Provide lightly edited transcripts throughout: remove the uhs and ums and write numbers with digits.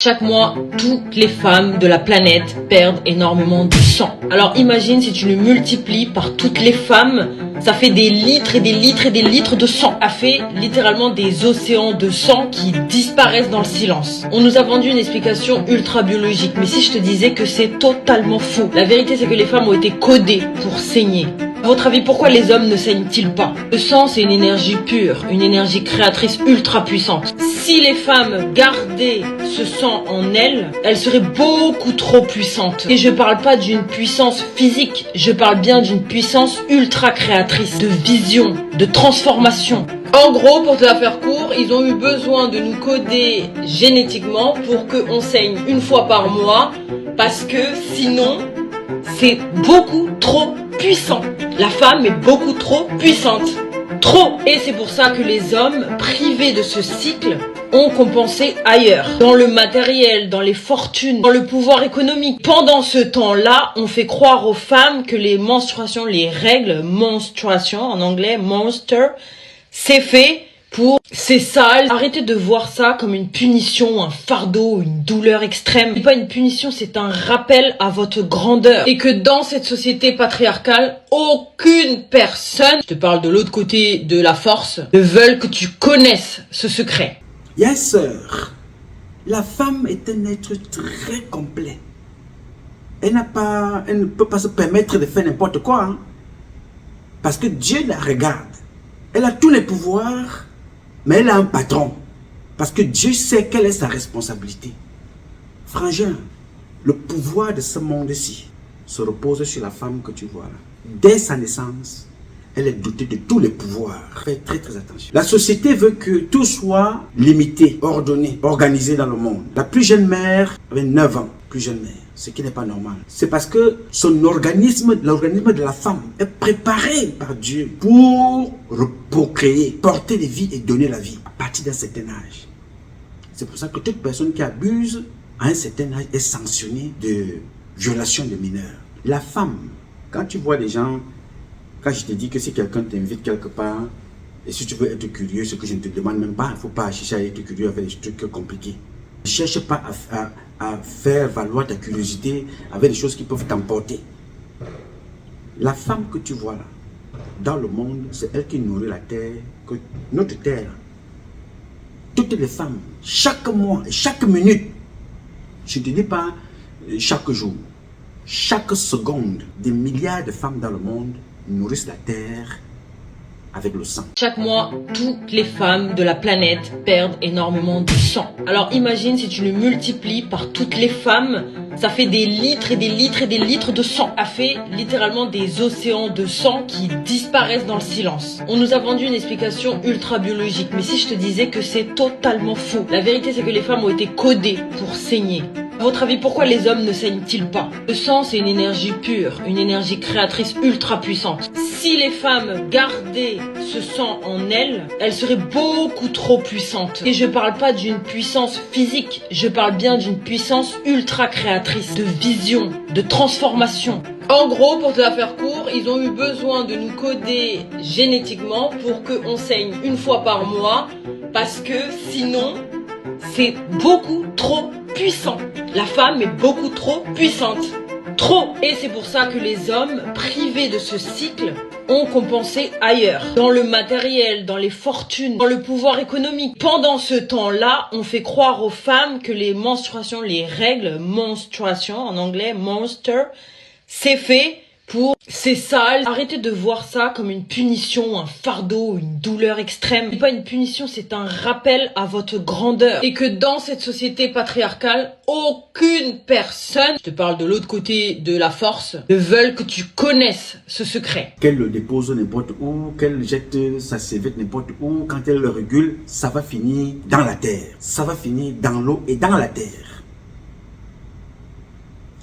Chaque mois, toutes les femmes de la planète perdent énormément de sang. Alors imagine si tu le multiplies par toutes les femmes, ça fait des litres et des litres et des litres de sang. Ça fait littéralement des océans de sang qui disparaissent dans le silence. On nous a vendu une explication ultra biologique, mais si je te disais que c'est totalement faux. La vérité c'est que les femmes ont été codées pour saigner. À votre avis, pourquoi les hommes ne saignent-ils pas? Le sang, c'est une énergie pure, une énergie créatrice ultra puissante. Si les femmes gardaient ce sang en elles, elles seraient beaucoup trop puissantes. Et je parle pas d'une puissance physique, je parle bien d'une puissance ultra créatrice, de vision, de transformation. En gros, pour te la faire court, ils ont eu besoin de nous coder génétiquement pour qu'on saigne une fois par mois, parce que sinon, c'est beaucoup trop puissant. La femme est beaucoup trop puissante. Trop. Et c'est pour ça que les hommes, privés de ce cycle, ont compensé ailleurs. Dans le matériel, dans les fortunes, dans le pouvoir économique. Pendant ce temps-là, on fait croire aux femmes que les menstruations, les règles, menstruation en anglais, monster, c'est fait pour c'est sale. Arrêtez de voir ça comme une punition, un fardeau, une douleur extrême. C'est pas une punition, c'est un rappel à votre grandeur. Et que dans cette société patriarcale, aucune personne, je te parle de l'autre côté de la force, ne veulent que tu connaisses ce secret. Yes, sir. La femme est un être très complet. Elle ne peut pas se permettre de faire n'importe quoi. Hein? Parce que Dieu la regarde. Elle a tous les pouvoirs. Mais elle a un patron, parce que Dieu sait quelle est sa responsabilité. Frangin, le pouvoir de ce monde-ci se repose sur la femme que tu vois là. Dès sa naissance, elle est dotée de tous les pouvoirs. Faites très très attention. La société veut que tout soit limité, ordonné, organisé dans le monde. La plus jeune mère avait 9 ans, plus jeune mère. Ce qui n'est pas normal. C'est parce que son organisme, l'organisme de la femme est préparé par Dieu pour procréer, porter la vie et donner la vie à partir d'un certain âge. C'est pour ça que toute personne qui abuse à un certain âge est sanctionnée de violation de mineurs. La femme, quand tu vois des gens, quand je te dis que si quelqu'un t'invite quelque part, et si tu veux être curieux, ce que je ne te demande même pas, il ne faut pas chercher à être curieux avec des trucs compliqués. Ne cherche pas à faire valoir ta curiosité avec des choses qui peuvent t'emporter. La femme que tu vois là, dans le monde, c'est elle qui nourrit la terre, notre terre. Toutes les femmes, chaque mois, chaque minute, je ne te dis pas chaque jour, chaque seconde, des milliards de femmes dans le monde nourrissent la terre avec le sang. Chaque mois, toutes les femmes de la planète perdent énormément de sang. Alors imagine si tu le multiplies par toutes les femmes, ça fait des litres et des litres et des litres de sang. Ça fait littéralement des océans de sang qui disparaissent dans le silence. On nous a vendu une explication ultra biologique, mais si je te disais que c'est totalement faux. La vérité c'est que les femmes ont été codées pour saigner. À votre avis, pourquoi les hommes ne saignent-ils pas? Le sang, c'est une énergie pure, une énergie créatrice ultra puissante. Si les femmes gardaient ce sang en elles, elles seraient beaucoup trop puissantes. Et je parle pas d'une puissance physique, je parle bien d'une puissance ultra créatrice, de vision, de transformation. En gros, pour te la faire court, ils ont eu besoin de nous coder génétiquement pour qu'on saigne une fois par mois, parce que sinon, c'est beaucoup trop puissant. La femme est beaucoup trop puissante. Trop. Et c'est pour ça que les hommes, privés de ce cycle, ont compensé ailleurs. Dans le matériel, dans les fortunes, dans le pouvoir économique. Pendant ce temps-là, on fait croire aux femmes que les menstruations, les règles, menstruation en anglais, monster, c'est fait pour c'est sale. Arrêtez de voir ça comme une punition, un fardeau, une douleur extrême. C'est pas une punition, c'est un rappel à votre grandeur. Et que dans cette société patriarcale, aucune personne, je te parle de l'autre côté de la force, ne veulent que tu connaisses ce secret. Qu'elle le dépose n'importe où, qu'elle jette sa serviette n'importe où, quand elle le régule, ça va finir dans la terre. Ça va finir dans l'eau et dans la terre.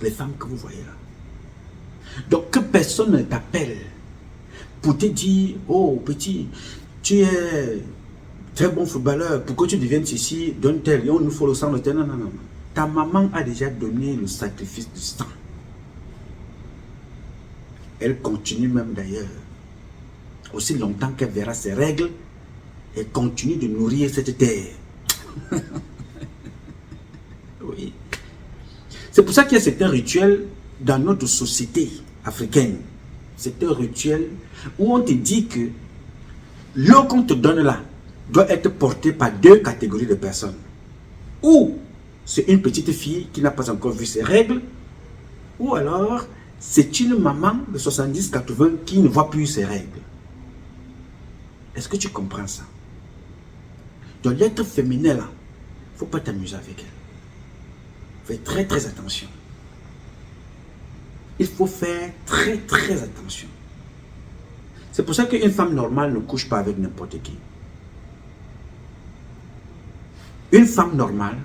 Les femmes que vous voyez là. Donc que personne ne t'appelle pour te dire, oh petit, tu es très bon footballeur, pourquoi tu deviens ici, donne tel, on nous faut le sang de tel, non, non, non. Ta maman a déjà donné le sacrifice du sang. Elle continue même d'ailleurs, aussi longtemps qu'elle verra ses règles, elle continue de nourrir cette terre. Oui. C'est pour ça qu'il y a certains rituels dans notre société africaine. C'est un rituel où on te dit que l'eau qu'on te donne là doit être portée par deux catégories de personnes. Ou c'est une petite fille qui n'a pas encore vu ses règles, ou alors c'est une maman de 70-80 qui ne voit plus ses règles. Est-ce que tu comprends ça? Donc l'être féminin là, il ne faut pas t'amuser avec elle. Fais très très attention. Il faut faire très très attention. C'est pour ça qu'une femme normale ne couche pas avec n'importe qui. Une femme normale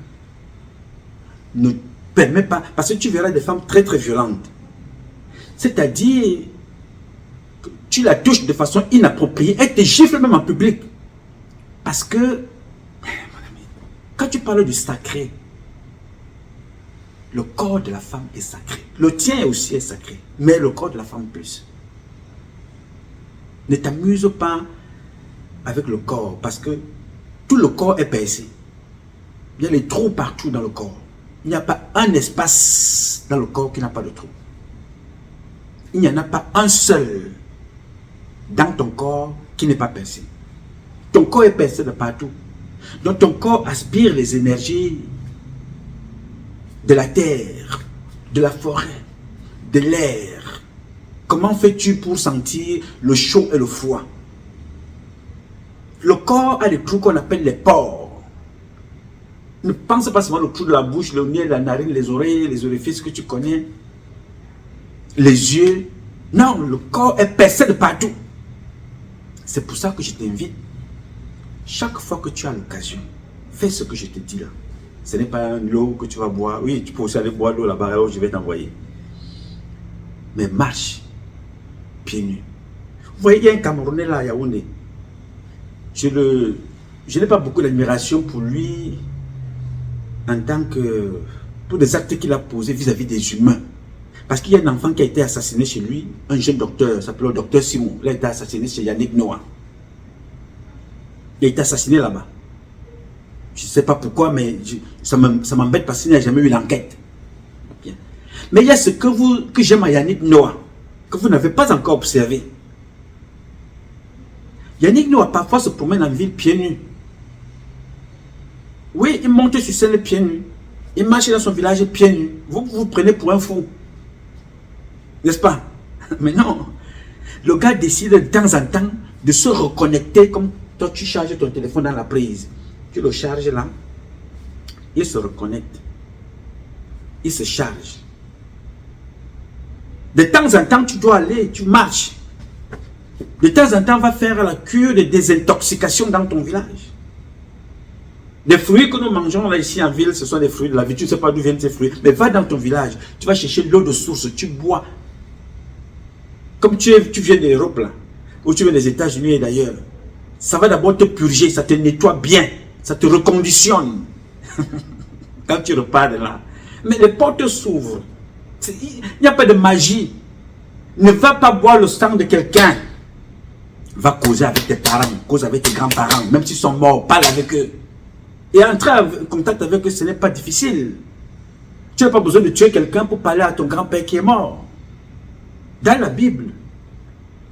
ne permet pas, parce que tu verras des femmes très très violentes. C'est-à-dire, tu la touches de façon inappropriée, elle te gifle même en public. Parce que, quand tu parles du sacré, le corps de la femme est sacré. Le tien aussi est sacré, mais le corps de la femme plus. Ne t'amuse pas avec le corps, parce que tout le corps est percé. Il y a des trous partout dans le corps. Il n'y a pas un espace dans le corps qui n'a pas de trou. Il n'y en a pas un seul dans ton corps qui n'est pas percé. Ton corps est percé de partout. Donc ton corps aspire les énergies de la terre, de la forêt, de l'air. Comment fais-tu pour sentir le chaud et le froid? Le corps a des trous qu'on appelle les pores. Ne pense pas seulement au trou de la bouche, le nez, la narine, les oreilles, les orifices que tu connais, les yeux. Non, le corps est percé de partout. C'est pour ça que je t'invite, chaque fois que tu as l'occasion, fais ce que je te dis là. Ce n'est pas l'eau que tu vas boire. Oui, tu peux aussi aller boire l'eau là-bas, je vais t'envoyer. Mais marche, pieds nus. Vous voyez, il y a un Camerounais là à Yaoundé. Je n'ai pas beaucoup d'admiration pour lui en tant que, pour des actes qu'il a posés vis-à-vis des humains. Parce qu'il y a un enfant qui a été assassiné chez lui, un jeune docteur, s'appelait le docteur Simon. Il a été assassiné chez Yannick Noah. Il a été assassiné là-bas. Je ne sais pas pourquoi, mais ça m'embête parce qu'il n'y a jamais eu l'enquête. Mais il y a ce que j'aime à Yannick Noah, que vous n'avez pas encore observé. Yannick Noah parfois se promène en ville pieds nus. Oui, il monte sur scène pieds nus. Il marche dans son village pieds nus. Vous vous prenez pour un fou. N'est-ce pas? Mais non. Le gars décide de temps en temps de se reconnecter comme toi tu charges ton téléphone dans la prise. Tu le charges là. Il se reconnecte. Il se charge. De temps en temps, tu dois aller, tu marches. De temps en temps, on va faire la cure de désintoxication dans ton village. Les fruits que nous mangeons là ici en ville, ce sont des fruits de la vie. Tu ne sais pas d'où viennent ces fruits. Mais va dans ton village. Tu vas chercher l'eau de source. Tu bois. Comme tu viens d'Europe là. Ou tu viens des États-Unis et d'ailleurs. Ça va d'abord te purger. Ça te nettoie bien. Ça te reconditionne. Quand tu repars de là. Mais les portes s'ouvrent. Il n'y a pas de magie. Ne va pas boire le sang de quelqu'un. Va causer avec tes parents. Cause avec tes grands-parents. Même s'ils sont morts. Parle avec eux. Et entrer en contact avec eux, ce n'est pas difficile. Tu n'as pas besoin de tuer quelqu'un pour parler à ton grand-père qui est mort. Dans la Bible,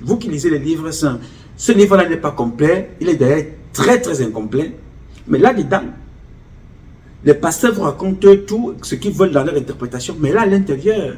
vous qui lisez les livres saints, ce livre-là n'est pas complet. Il est d'ailleurs très très incomplet. Mais là-dedans, les pasteurs vous racontent tout ce qu'ils veulent dans leur interprétation. Mais là, à l'intérieur,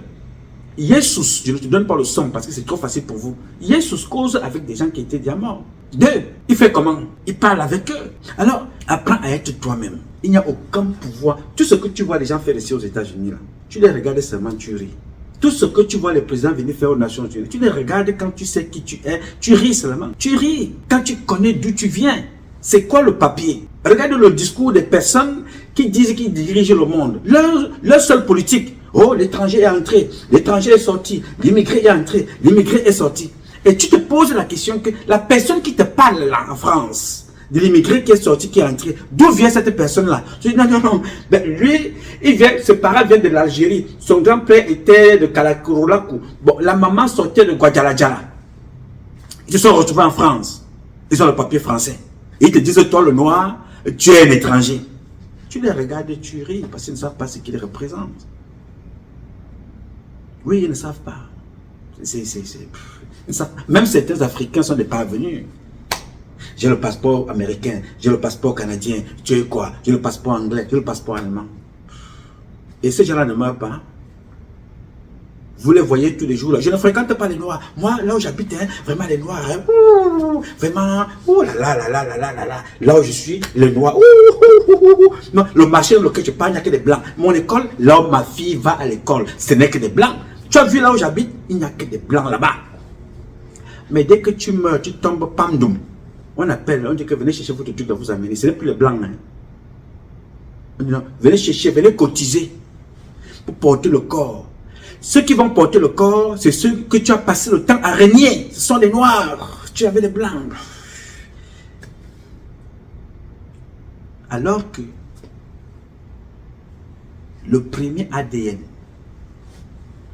Jesus, je ne te donne pas le son parce que c'est trop facile pour vous. Jesus cause avec des gens qui étaient déjà morts. Deux, il fait comment? Il parle avec eux. Alors, apprends à être toi-même. Il n'y a aucun pouvoir. Tout ce que tu vois les gens faire ici aux États-Unis, tu les regardes seulement, tu ris. Tout ce que tu vois les présidents venir faire aux Nations Unies, tu les regardes quand tu sais qui tu es, tu ris seulement. Tu ris quand tu connais d'où tu viens. C'est quoi le papier? Regarde le discours des personnes qui disent qu'ils dirigent le monde. Leur seule politique, oh, l'étranger est entré, l'étranger est sorti, l'immigré est entré, l'immigré est sorti. Et tu te poses la question que la personne qui te parle là en France, de l'immigré qui est sorti, qui est entré, d'où vient cette personne-là? Tu dis non, non, non. Ben, lui, ses parents viennent de l'Algérie. Son grand-père était de Kalakurolaku. Bon, la maman sortait de Guadalajara. Ils se sont retrouvés en France. Ils ont le papier français. Ils te disent, toi le noir, tu es un étranger. Tu les regardes et tu ris parce qu'ils ne savent pas ce qu'ils représentent. Oui, ils ne savent pas. Même certains Africains sont des parvenus. J'ai le passeport américain, j'ai le passeport canadien, tu es quoi? J'ai le passeport anglais, j'ai le passeport allemand. Et ces gens-là ne meurent pas. Vous les voyez tous les jours. Là. Je ne fréquente pas les Noirs. Moi, là où j'habite, hein, vraiment les Noirs, hein, vraiment, là où je suis, les Noirs, non, le marché dans lequel je parle, il n'y a que des Blancs. Mon école, là où ma fille va à l'école, ce n'est que des Blancs. Tu as vu là où j'habite, il n'y a que des Blancs là-bas. Mais dès que tu meurs, tu tombes pamdoum. On appelle, on dit que venez chercher votre truc à vous amener. Ce n'est plus les Blancs. Hein. Non, venez chercher, venez cotiser pour porter le corps. Ceux qui vont porter le corps, c'est ceux que tu as passé le temps à régner. Ce sont les Noirs. Tu avais les Blancs. Alors que le premier ADN,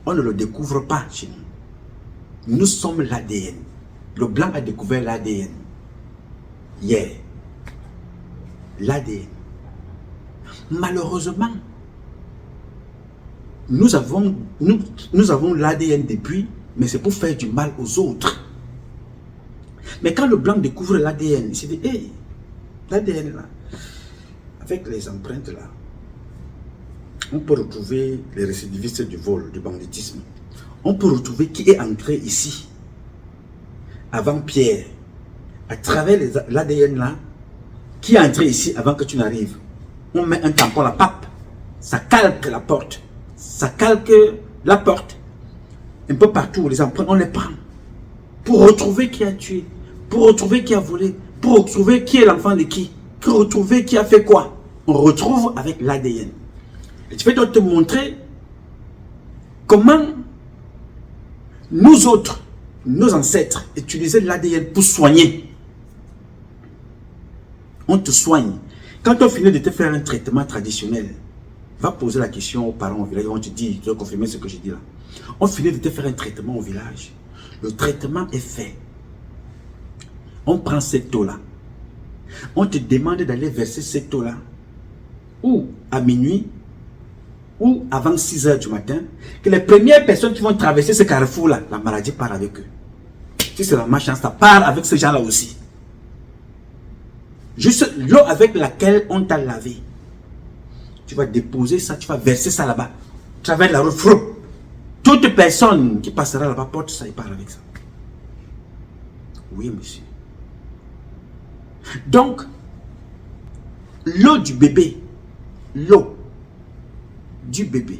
on ne le découvre pas chez nous. Nous sommes l'ADN. Le Blanc a découvert l'ADN. Hier. L'ADN. Malheureusement, nous avons l'ADN depuis, mais c'est pour faire du mal aux autres. Mais quand le Blanc découvre l'ADN, il s'est dit, hey, l'ADN là, avec les empreintes là, on peut retrouver les récidivistes du vol, du banditisme. On peut retrouver qui est entré ici, avant Pierre, à travers l'ADN là, qui est entré ici avant que tu n'arrives. On met un tampon à la pape, ça calque la porte. Ça calque la porte. Un peu partout, les empreintes, on les prend. Pour retrouver qui a tué. Pour retrouver qui a volé. Pour retrouver qui est l'enfant de qui. Pour retrouver qui a fait quoi. On retrouve avec l'ADN. Et je vais donc te montrer comment nous autres, nos ancêtres, utilisaient l'ADN pour soigner. On te soigne. Quand on finit de te faire un traitement traditionnel, va poser la question aux parents au village, ils vont te dire, tu dois confirmer ce que je dis là. On finit de te faire un traitement au village. Le traitement est fait. On prend cette eau-là. On te demande d'aller verser cette eau-là, ou à minuit, ou avant 6 h du matin, que les premières personnes qui vont traverser ce carrefour-là, la maladie part avec eux. Si c'est la malchance, ça part avec ces gens-là aussi. Juste l'eau avec laquelle on t'a lavé. Tu vas déposer ça, tu vas verser ça là-bas. Travers la route. Toute personne qui passera là-bas porte ça et part avec ça. Oui, monsieur. Donc, l'eau du bébé, l'eau du bébé,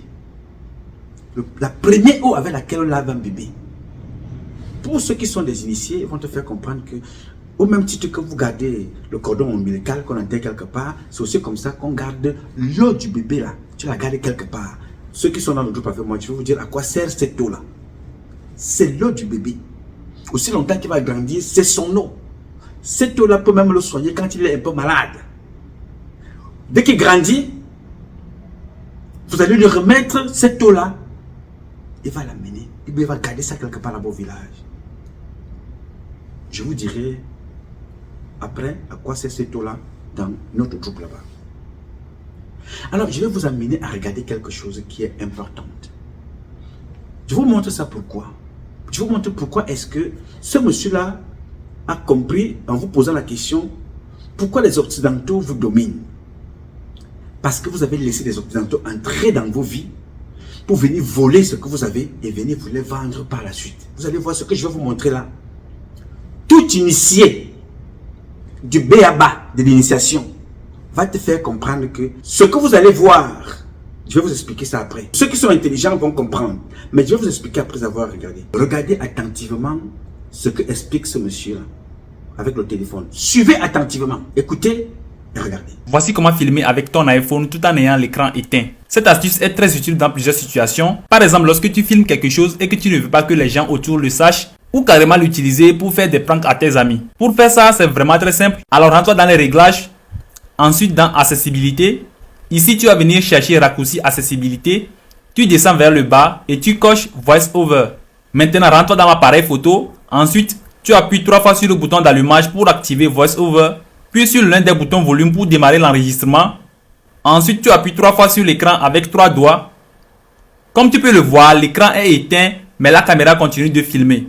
la première eau avec laquelle on lave un bébé, pour ceux qui sont des initiés, ils vont te faire comprendre que au même titre que vous gardez le cordon ombilical qu'on enterre quelque part, c'est aussi comme ça qu'on garde l'eau du bébé là. Tu la gardes quelque part. Ceux qui sont dans le groupe avec moi, je vais vous dire à quoi sert cette eau là. C'est l'eau du bébé. Aussi longtemps qu'il va grandir, c'est son eau. Cette eau là peut même le soigner quand il est un peu malade. Dès qu'il grandit, vous allez lui remettre cette eau là. Il va l'amener. Il va garder ça quelque part là-bas au village. Je vous dirai après à quoi c'est cette eau-là dans notre groupe là-bas. Alors, je vais vous amener à regarder quelque chose qui est important. Je vous montre ça pourquoi. Je vous montre pourquoi est-ce que ce monsieur-là a compris en vous posant la question pourquoi les Occidentaux vous dominent. Parce que vous avez laissé les Occidentaux entrer dans vos vies pour venir voler ce que vous avez et venir vous les vendre par la suite. Vous allez voir ce que je vais vous montrer là. Tout initié du B.A.B.A. de l'initiation va te faire comprendre que ce que vous allez voir, je vais vous expliquer ça après. Ceux qui sont intelligents vont comprendre, mais je vais vous expliquer après avoir regardé. Regardez attentivement ce que explique ce monsieur-là avec le téléphone. Suivez attentivement, écoutez et regardez. Voici comment filmer avec ton iPhone tout en ayant l'écran éteint. Cette astuce est très utile dans plusieurs situations. Par exemple, lorsque tu filmes quelque chose et que tu ne veux pas que les gens autour le sachent, ou carrément l'utiliser pour faire des pranks à tes amis. Pour faire ça, c'est vraiment très simple. Alors, rends-toi dans les réglages. Ensuite, dans accessibilité. Ici, tu vas venir chercher raccourci accessibilité. Tu descends vers le bas et tu coches Voice Over. Maintenant, rentre dans l'appareil photo. Ensuite, tu appuies 3 fois sur le bouton d'allumage pour activer Voice Over. Puis sur l'un des boutons volume pour démarrer l'enregistrement. Ensuite, tu appuies 3 fois sur l'écran avec 3 doigts. Comme tu peux le voir, l'écran est éteint, mais la caméra continue de filmer.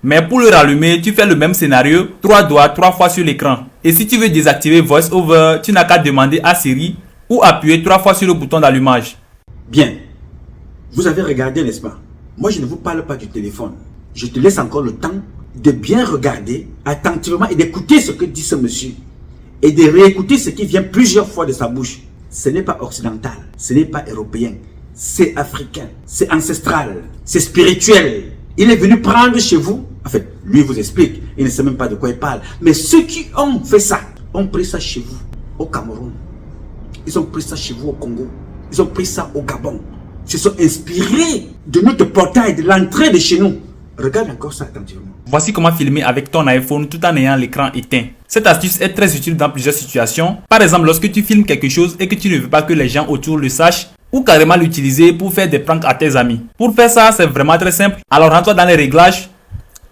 Mais pour le rallumer, tu fais le même scénario, 3 doigts, 3 fois sur l'écran. Et si tu veux désactiver VoiceOver, tu n'as qu'à demander à Siri ou appuyer 3 fois sur le bouton d'allumage. Bien. Vous avez regardé, n'est-ce pas? Moi, je ne vous parle pas du téléphone. Je te laisse encore le temps de bien regarder attentivement et d'écouter ce que dit ce monsieur. Et de réécouter ce qui vient plusieurs fois de sa bouche. Ce n'est pas occidental, ce n'est pas européen. C'est africain, c'est ancestral, c'est spirituel. Il est venu prendre chez vous. En fait, lui vous explique, il ne sait même pas de quoi il parle. Mais ceux qui ont fait ça, ont pris ça chez vous, au Cameroun. Ils ont pris ça chez vous au Congo. Ils ont pris ça au Gabon. Ils se sont inspirés de notre portail, de l'entrée de chez nous. Regarde encore ça attentivement. Voici comment filmer avec ton iPhone tout en ayant l'écran éteint. Cette astuce est très utile dans plusieurs situations. Par exemple, lorsque tu filmes quelque chose et que tu ne veux pas que les gens autour le sachent, ou carrément l'utiliser pour faire des pranks à tes amis. Pour faire ça, c'est vraiment très simple. Alors rends-toi dans les réglages,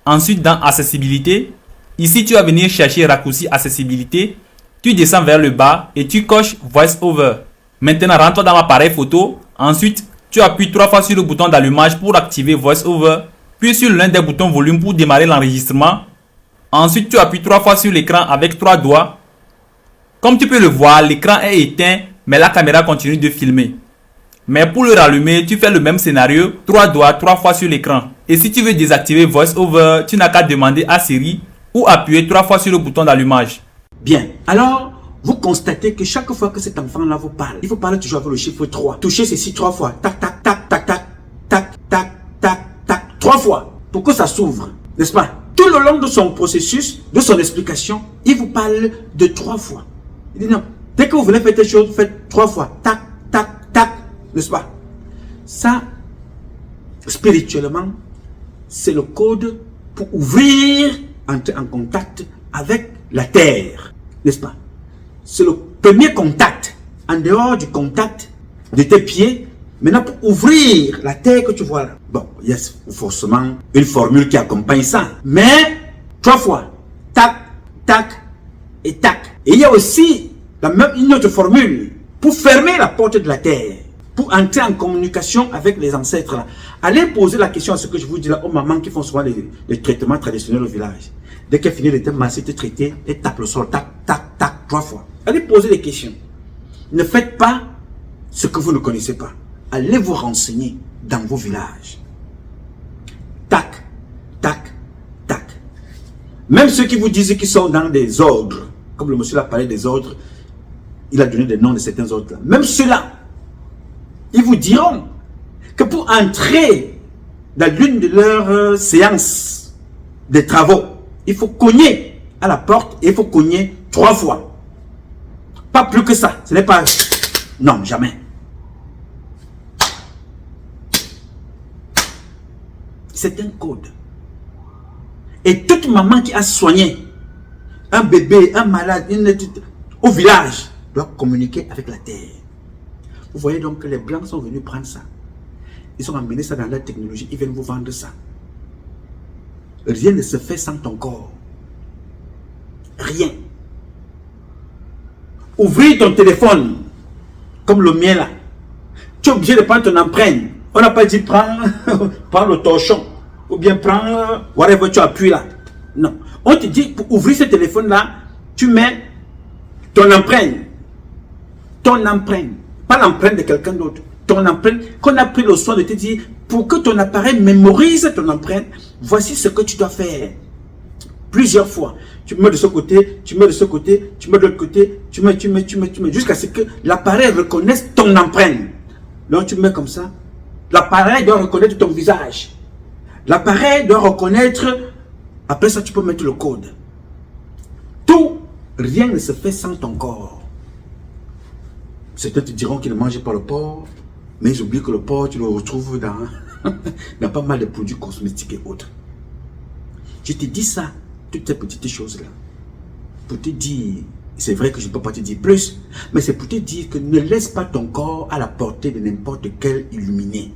ensuite dans accessibilité. Ici, tu vas venir chercher raccourci accessibilité. Tu descends vers le bas et tu coches VoiceOver. Maintenant, rends-toi dans l'appareil photo. Ensuite, tu appuies 3 fois sur le bouton d'allumage pour activer VoiceOver. Puis sur l'un des boutons volume pour démarrer l'enregistrement. Ensuite, tu appuies 3 fois sur l'écran avec 3 doigts. Comme tu peux le voir, l'écran est éteint, mais la caméra continue de filmer. Mais pour le rallumer, tu fais le même scénario, 3 doigts, 3 fois sur l'écran. Et si tu veux désactiver VoiceOver, tu n'as qu'à demander à Siri ou appuyer 3 fois sur le bouton d'allumage. Bien. Alors, vous constatez que chaque fois que cet enfant-là vous parle, il faut parler toujours avec le chiffre 3. Touchez ceci 3 fois. Tac, tac, tac, tac, tac, tac, tac, tac, tac. 3 fois. Pour que ça s'ouvre. N'est-ce pas? Tout le long de son processus, de son explication, il vous parle de 3 fois. Il dit non. Dès que vous voulez faire quelque chose, vous faites 3 fois. Tac, tac, tac. N'est-ce pas? Ça, spirituellement, c'est le code pour ouvrir, entrer en contact avec la terre. N'est-ce pas? C'est le premier contact. En dehors du contact de tes pieds, maintenant pour ouvrir la terre que tu vois là. Bon, il y a forcément une formule qui accompagne ça. Mais 3 fois. Tac, tac et tac. Et il y a aussi une autre formule pour fermer la porte de la terre. Pour entrer en communication avec les ancêtres là. Allez poser la question à ce que je vous dis là aux mamans qui font souvent les traitements traditionnels au village. Dès qu'elle finit le thème massif de traiter, elle tape le sol, tac, tac, tac, 3 fois. Allez poser des questions. Ne faites pas ce que vous ne connaissez pas. Allez vous renseigner dans vos villages. Tac, tac, tac. Même ceux qui vous disent qu'ils sont dans des ordres, comme le monsieur a parlé des ordres, il a donné des noms de certains ordres là. Même ceux-là, ils vous diront que pour entrer dans l'une de leurs séances de travaux, il faut cogner à la porte et il faut cogner 3 fois. Pas plus que ça. Ce n'est pas... Non, jamais. C'est un code. Et toute maman qui a soigné un bébé, un malade, au village, doit communiquer avec la terre. Vous voyez donc que les Blancs sont venus prendre ça. Ils ont amené ça dans la technologie. Ils viennent vous vendre ça. Rien ne se fait sans ton corps. Rien. Ouvrir ton téléphone, comme le mien là. Tu es obligé de prendre ton empreinte. On n'a pas dit prends le torchon. Ou bien prends whatever tu appuies là. Non. On te dit pour ouvrir ce téléphone là, tu mets ton empreinte. Ton empreinte. Pas l'empreinte de quelqu'un d'autre. Ton empreinte qu'on a pris le soin de te dire pour que ton appareil mémorise ton empreinte. Voici ce que tu dois faire. Plusieurs fois. Tu mets de ce côté, tu mets de ce côté, tu mets de l'autre côté, tu mets, jusqu'à ce que l'appareil reconnaisse ton empreinte. Donc tu mets comme ça. L'appareil doit reconnaître ton visage. L'appareil doit reconnaître. Après ça, tu peux mettre le code. Tout, rien ne se fait sans ton corps. Certains te diront qu'ils ne mangent pas le porc, mais ils oublient que le porc, tu le retrouves dans pas mal de produits cosmétiques et autres. Je te dis ça, toutes ces petites choses-là, pour te dire, c'est vrai que je ne peux pas te dire plus, mais c'est pour te dire que ne laisse pas ton corps à la portée de n'importe quel illuminé.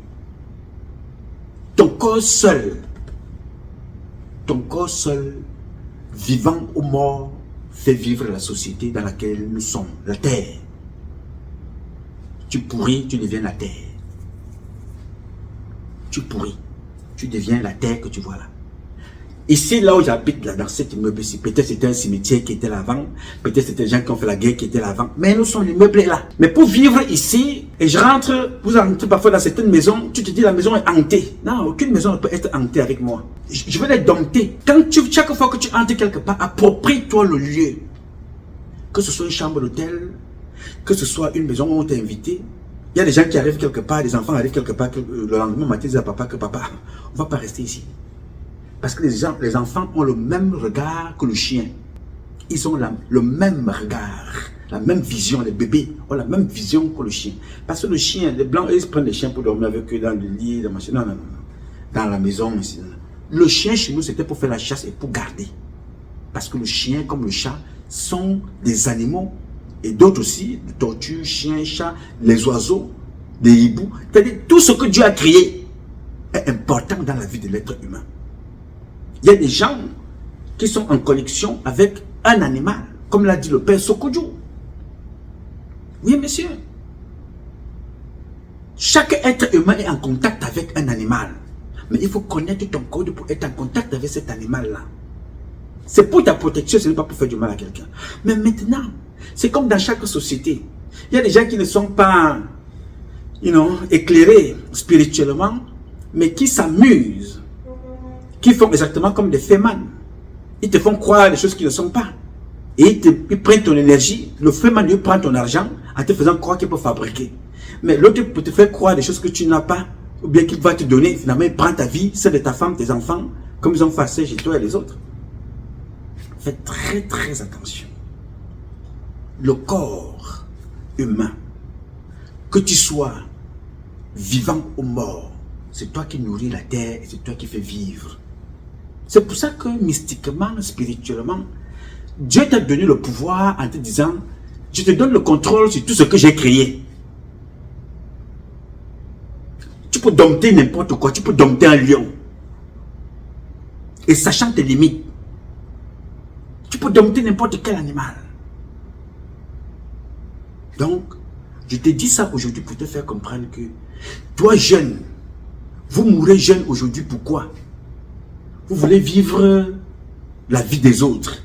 Ton corps seul, vivant ou mort, fait vivre la société dans laquelle nous sommes, la terre. tu pourris, tu deviens la terre. Tu pourris, tu deviens la terre que tu vois là. Ici, là où j'habite, là, dans cet immeuble-ci, peut-être c'était un cimetière qui était là avant, peut-être c'était des gens qui ont fait la guerre qui étaient là avant, mais nous sommes l'immeuble là. Mais pour vivre ici, et je rentre, vous entrez parfois dans certaines maisons, tu te dis la maison est hantée. Non, aucune maison ne peut être hantée avec moi. Je vais les dompter. Chaque fois que tu entres quelque part, approprie-toi le lieu. Que ce soit une chambre d'hôtel, que ce soit une maison où on t'a invité. Il y a des gens qui arrivent quelque part, des enfants arrivent quelque part, le lendemain matin, ils disent à papa que papa, on ne va pas rester ici. Parce que les enfants ont le même regard que le chien. Ils ont le même regard, la même vision. Les bébés ont la même vision que le chien. Parce que le chien, les blancs, ils prennent les chiens pour dormir avec eux dans le lit, dans la maison. Ici. Le chien chez nous, c'était pour faire la chasse et pour garder. Parce que le chien, comme le chat, sont des animaux. Et d'autres aussi, des tortues, chiens, chats, les oiseaux, les hiboux. C'est-à-dire, tout ce que Dieu a créé est important dans la vie de l'être humain. Il y a des gens qui sont en connexion avec un animal, comme l'a dit le père Sokodjo. Oui, monsieur. Chaque être humain est en contact avec un animal. Mais il faut connaître ton code pour être en contact avec cet animal-là. C'est pour ta protection, ce n'est pas pour faire du mal à quelqu'un. Mais maintenant, c'est comme dans chaque société. Il y a des gens qui ne sont pas, éclairés spirituellement, mais qui s'amusent, qui font exactement comme des fémans. Ils te font croire des choses qui ne sont pas. Et ils prennent ton énergie, le féman lui prend ton argent en te faisant croire qu'il peut fabriquer. Mais l'autre peut te faire croire des choses que tu n'as pas, ou bien qu'il va te donner, finalement il prend ta vie, celle de ta femme, tes enfants, comme ils ont fait chez toi et les autres. Faites très très attention. Le corps humain, que tu sois vivant ou mort, c'est toi qui nourris la terre et c'est toi qui fais vivre. C'est pour ça que mystiquement, spirituellement, Dieu t'a donné le pouvoir en te disant, je te donne le contrôle sur tout ce que j'ai créé. Tu peux dompter n'importe quoi, tu peux dompter un lion. Et sachant tes limites, tu peux dompter n'importe quel animal. Donc, je te dis ça aujourd'hui pour te faire comprendre que toi jeune, vous mourrez jeune aujourd'hui, pourquoi? Vous voulez vivre la vie des autres.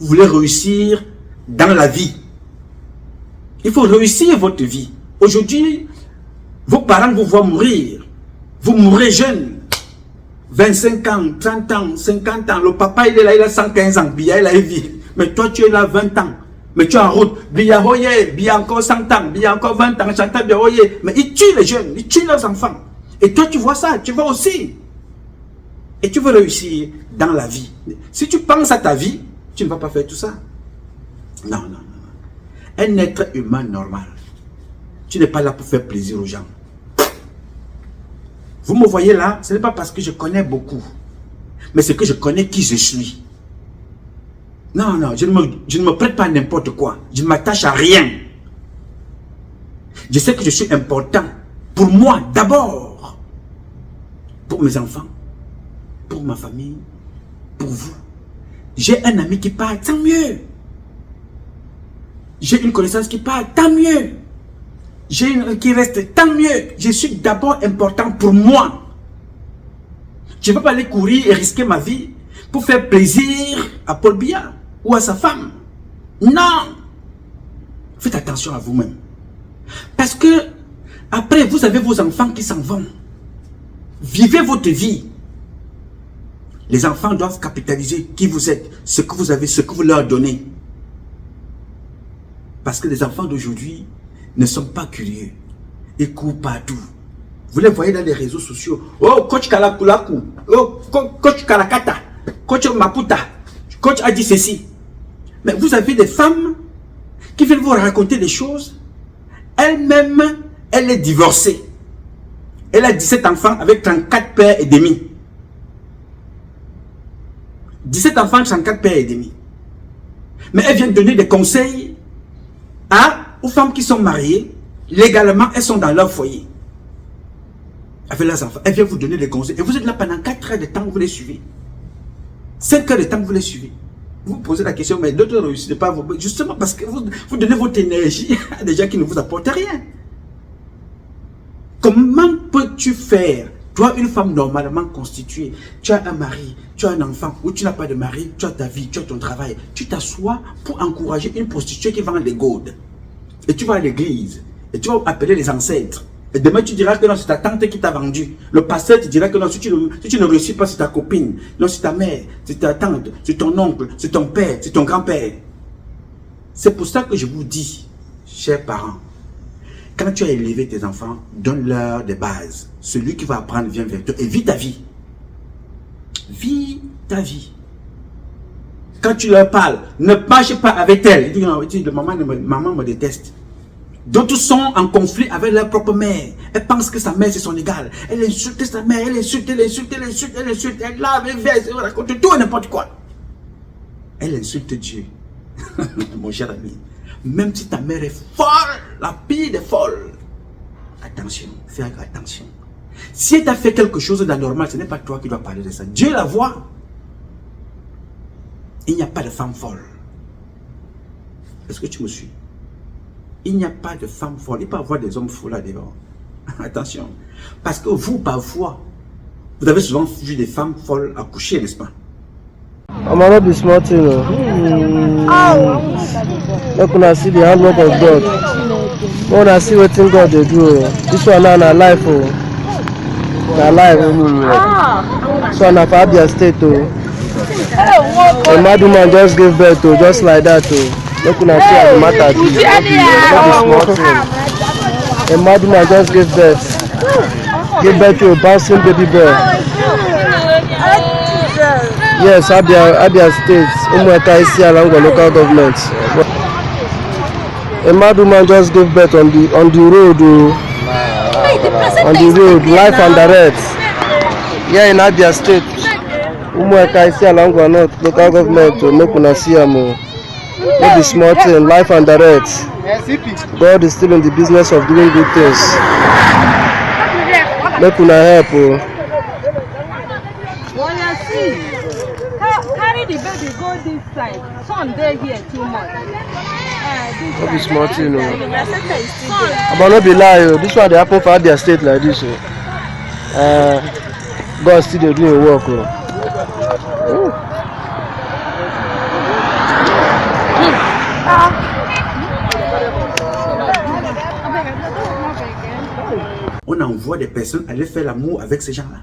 Vous voulez réussir dans la vie. Il faut réussir votre vie. Aujourd'hui, vos parents vous voient mourir. Vous mourrez jeune. 25 ans, 30 ans, 50 ans. Le papa, il est là, il a 115 ans. Bia, il a une vie. Mais toi, tu es là 20 ans. Mais tu es en route. Bia, oye, Bia encore 100 ans. Bia encore 20 ans. Chantal, Bia, oye. Mais ils tuent les jeunes. Ils tuent leurs enfants. Et toi, tu vois ça. Tu vois aussi. Et tu veux réussir dans la vie. Si tu penses à ta vie, tu ne vas pas faire tout ça. Non, non, non. Un être humain normal. Tu n'es pas là pour faire plaisir aux gens. Vous me voyez là, ce n'est pas parce que je connais beaucoup. Mais c'est que je connais qui je suis. Non, non, je ne me prête pas à n'importe quoi. Je ne m'attache à rien. Je sais que je suis important. Pour moi, d'abord. Pour mes enfants. Pour ma famille. Pour vous. J'ai un ami qui part, tant mieux. J'ai une connaissance qui part, tant mieux. J'ai une qui reste, tant mieux. Je suis d'abord important pour moi. Je ne peux pas aller courir et risquer ma vie pour faire plaisir à Paul Biya ou à sa femme. Non. Faites attention à vous-même. Parce que après, vous avez vos enfants qui s'en vont. Vivez votre vie. Les enfants doivent capitaliser qui vous êtes, ce que vous avez, ce que vous leur donnez. Parce que les enfants d'aujourd'hui ne sont pas curieux. Ils courent partout. Vous les voyez dans les réseaux sociaux. Oh, coach Kalakulaku. Oh, coach Kalakata. Coach Maputa. Coach a dit ceci. Mais vous avez des femmes qui viennent vous raconter des choses. Elle-même, elle est divorcée. Elle a 17 enfants avec 34 pères et demi. 17 enfants, 34 pères et demi. Mais elle vient donner des conseils aux femmes qui sont mariées. Légalement, elles sont dans leur foyer. Avec leurs enfants. Elle vient vous donner des conseils. Et vous êtes là pendant 4 heures de temps, vous les suivez. 5 heures de temps, vous les suivez. Vous posez la question, mais d'autres ne réussissent pas. Justement parce que vous donnez votre énergie à des gens qui ne vous apportent rien. Comment peux-tu faire? Toi, une femme normalement constituée, tu as un mari, tu as un enfant, ou tu n'as pas de mari, tu as ta vie, tu as ton travail. Tu t'assois pour encourager une prostituée qui vend des gourdes. Et tu vas à l'église, et tu vas appeler les ancêtres. Et demain, tu diras que non, c'est ta tante qui t'a vendu. Le pasteur te dira que non, si tu ne réussis pas, c'est ta copine. Non, c'est ta mère, c'est ta tante, c'est ton oncle, c'est ton père, c'est ton grand-père. C'est pour ça que je vous dis, chers parents, quand tu as élevé tes enfants, donne-leur des bases. Celui qui va apprendre vient vers toi et vis ta vie. Vis ta vie. Quand tu leur parles, ne marche pas avec elle. Il dit, maman me déteste. D'autres sont en conflit avec leur propre mère. Elle pense que sa mère c'est son égale. Elle insulte sa mère, elle insulte, elle lave, elle verse, elle raconte tout et n'importe quoi. Elle insulte Dieu. Mon cher ami. Même si ta mère est folle, la pire des folles, attention, fais attention. Si elle t'a fait quelque chose d'anormal, ce n'est pas toi qui dois parler de ça. Dieu la voit. Il n'y a pas de femme folle. Est-ce que tu me suis? Il n'y a pas de femme folle. Il peut y avoir des hommes fous là dehors. Attention. Parce que vous, parfois, vous avez souvent vu des femmes folles accoucher, n'est-ce pas? I'm not be smart, you know. Look when I see the handwork of God. When I see what God they do. This one now na life, oh. Na life, so na for Abia State, oh. A mad woman just gave birth, oh, just like that, oh. Look when I see how the matter be. Not be smart, oh. A mad woman just gave birth to a bouncing baby boy. Yes, Abia State, Umueka Isialango local government. A mad woman just gave birth on the road, life and direct. Yeah, in Abia State, Umueka Isialango local government, make una see am. Not be small thing, life and direct. God is still in the business of doing good things. Make una help. Carry the baby go this side. Son dey here too much. Not be small thing, no. But no be lie, this one dey happen for Abia State like this. God still dey do him work. On envoie des personnes aller faire l'amour avec ces gens-là.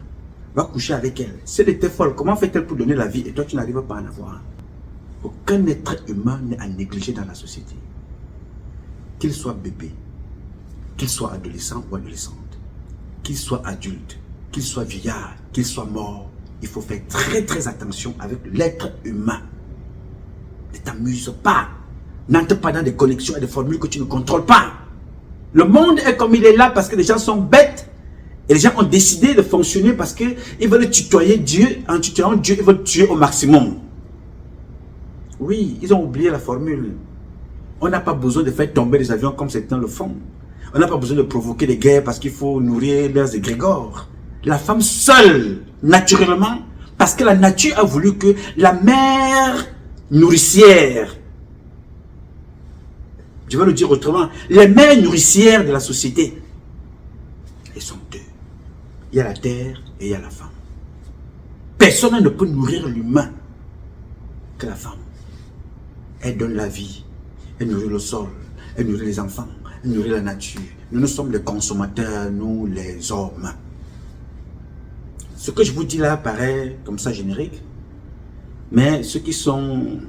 Va coucher avec elle. Si elle était folle, comment fait-elle pour donner la vie et toi tu n'arrives pas à en avoir? Aucun être humain n'est à négliger dans la société. Qu'il soit bébé, qu'il soit adolescent ou adolescente, qu'il soit adulte, qu'il soit vieillard, qu'il soit mort, il faut faire très très attention avec l'être humain. Ne t'amuse pas. N'entre pas dans des connexions et des formules que tu ne contrôles pas. Le monde est comme il est là parce que les gens sont bêtes. Et les gens ont décidé de fonctionner parce qu'ils veulent tutoyer Dieu. En tutoyant Dieu, ils veulent tuer au maximum. Oui, ils ont oublié la formule. On n'a pas besoin de faire tomber les avions comme certains le font. On n'a pas besoin de provoquer des guerres parce qu'il faut nourrir leurs égrégores. La femme seule, naturellement, parce que la nature a voulu que la mère nourricière, je vais le dire autrement, les mères nourricières de la société, elles sont deux. Il y a la terre et il y a la femme. Personne ne peut nourrir l'humain que la femme. Elle donne la vie, elle nourrit le sol, elle nourrit les enfants, elle nourrit la nature. Nous sommes les consommateurs, nous les hommes. Ce que je vous dis là paraît comme ça générique, mais ceux qui ont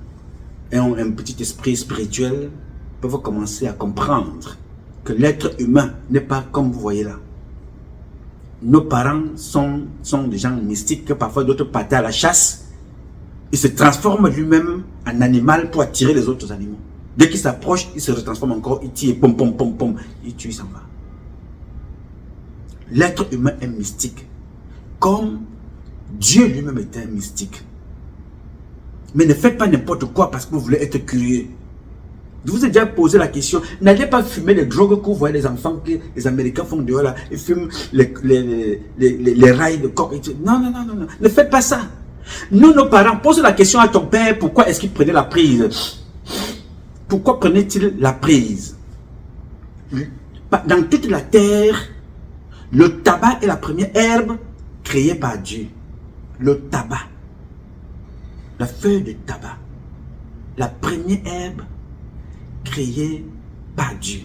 un petit esprit spirituel peuvent commencer à comprendre que l'être humain n'est pas comme vous voyez là. Nos parents sont des gens mystiques que parfois d'autres partent à la chasse. Il se transforme lui-même en animal pour attirer les autres animaux. Dès qu'il s'approche, il se retransforme encore, il tire, pom pom pom pom, il tue, il s'en va. L'être humain est mystique. Comme Dieu lui-même était mystique. Mais ne faites pas n'importe quoi parce que vous voulez être curieux. Je vous ai déjà posé la question, n'allez pas fumer les drogues que vous voyez les enfants que les Américains font dehors là, ils fument les rails de coke. Non, non, non, non, non, ne faites pas ça. Nous, nos parents, posent la question à ton père, pourquoi est-ce qu'il prenait la prise? Pourquoi prenait-il la prise? Dans toute la terre, Le tabac est la première herbe créée par Dieu. Le tabac. La feuille de tabac. La première herbe créée par Dieu.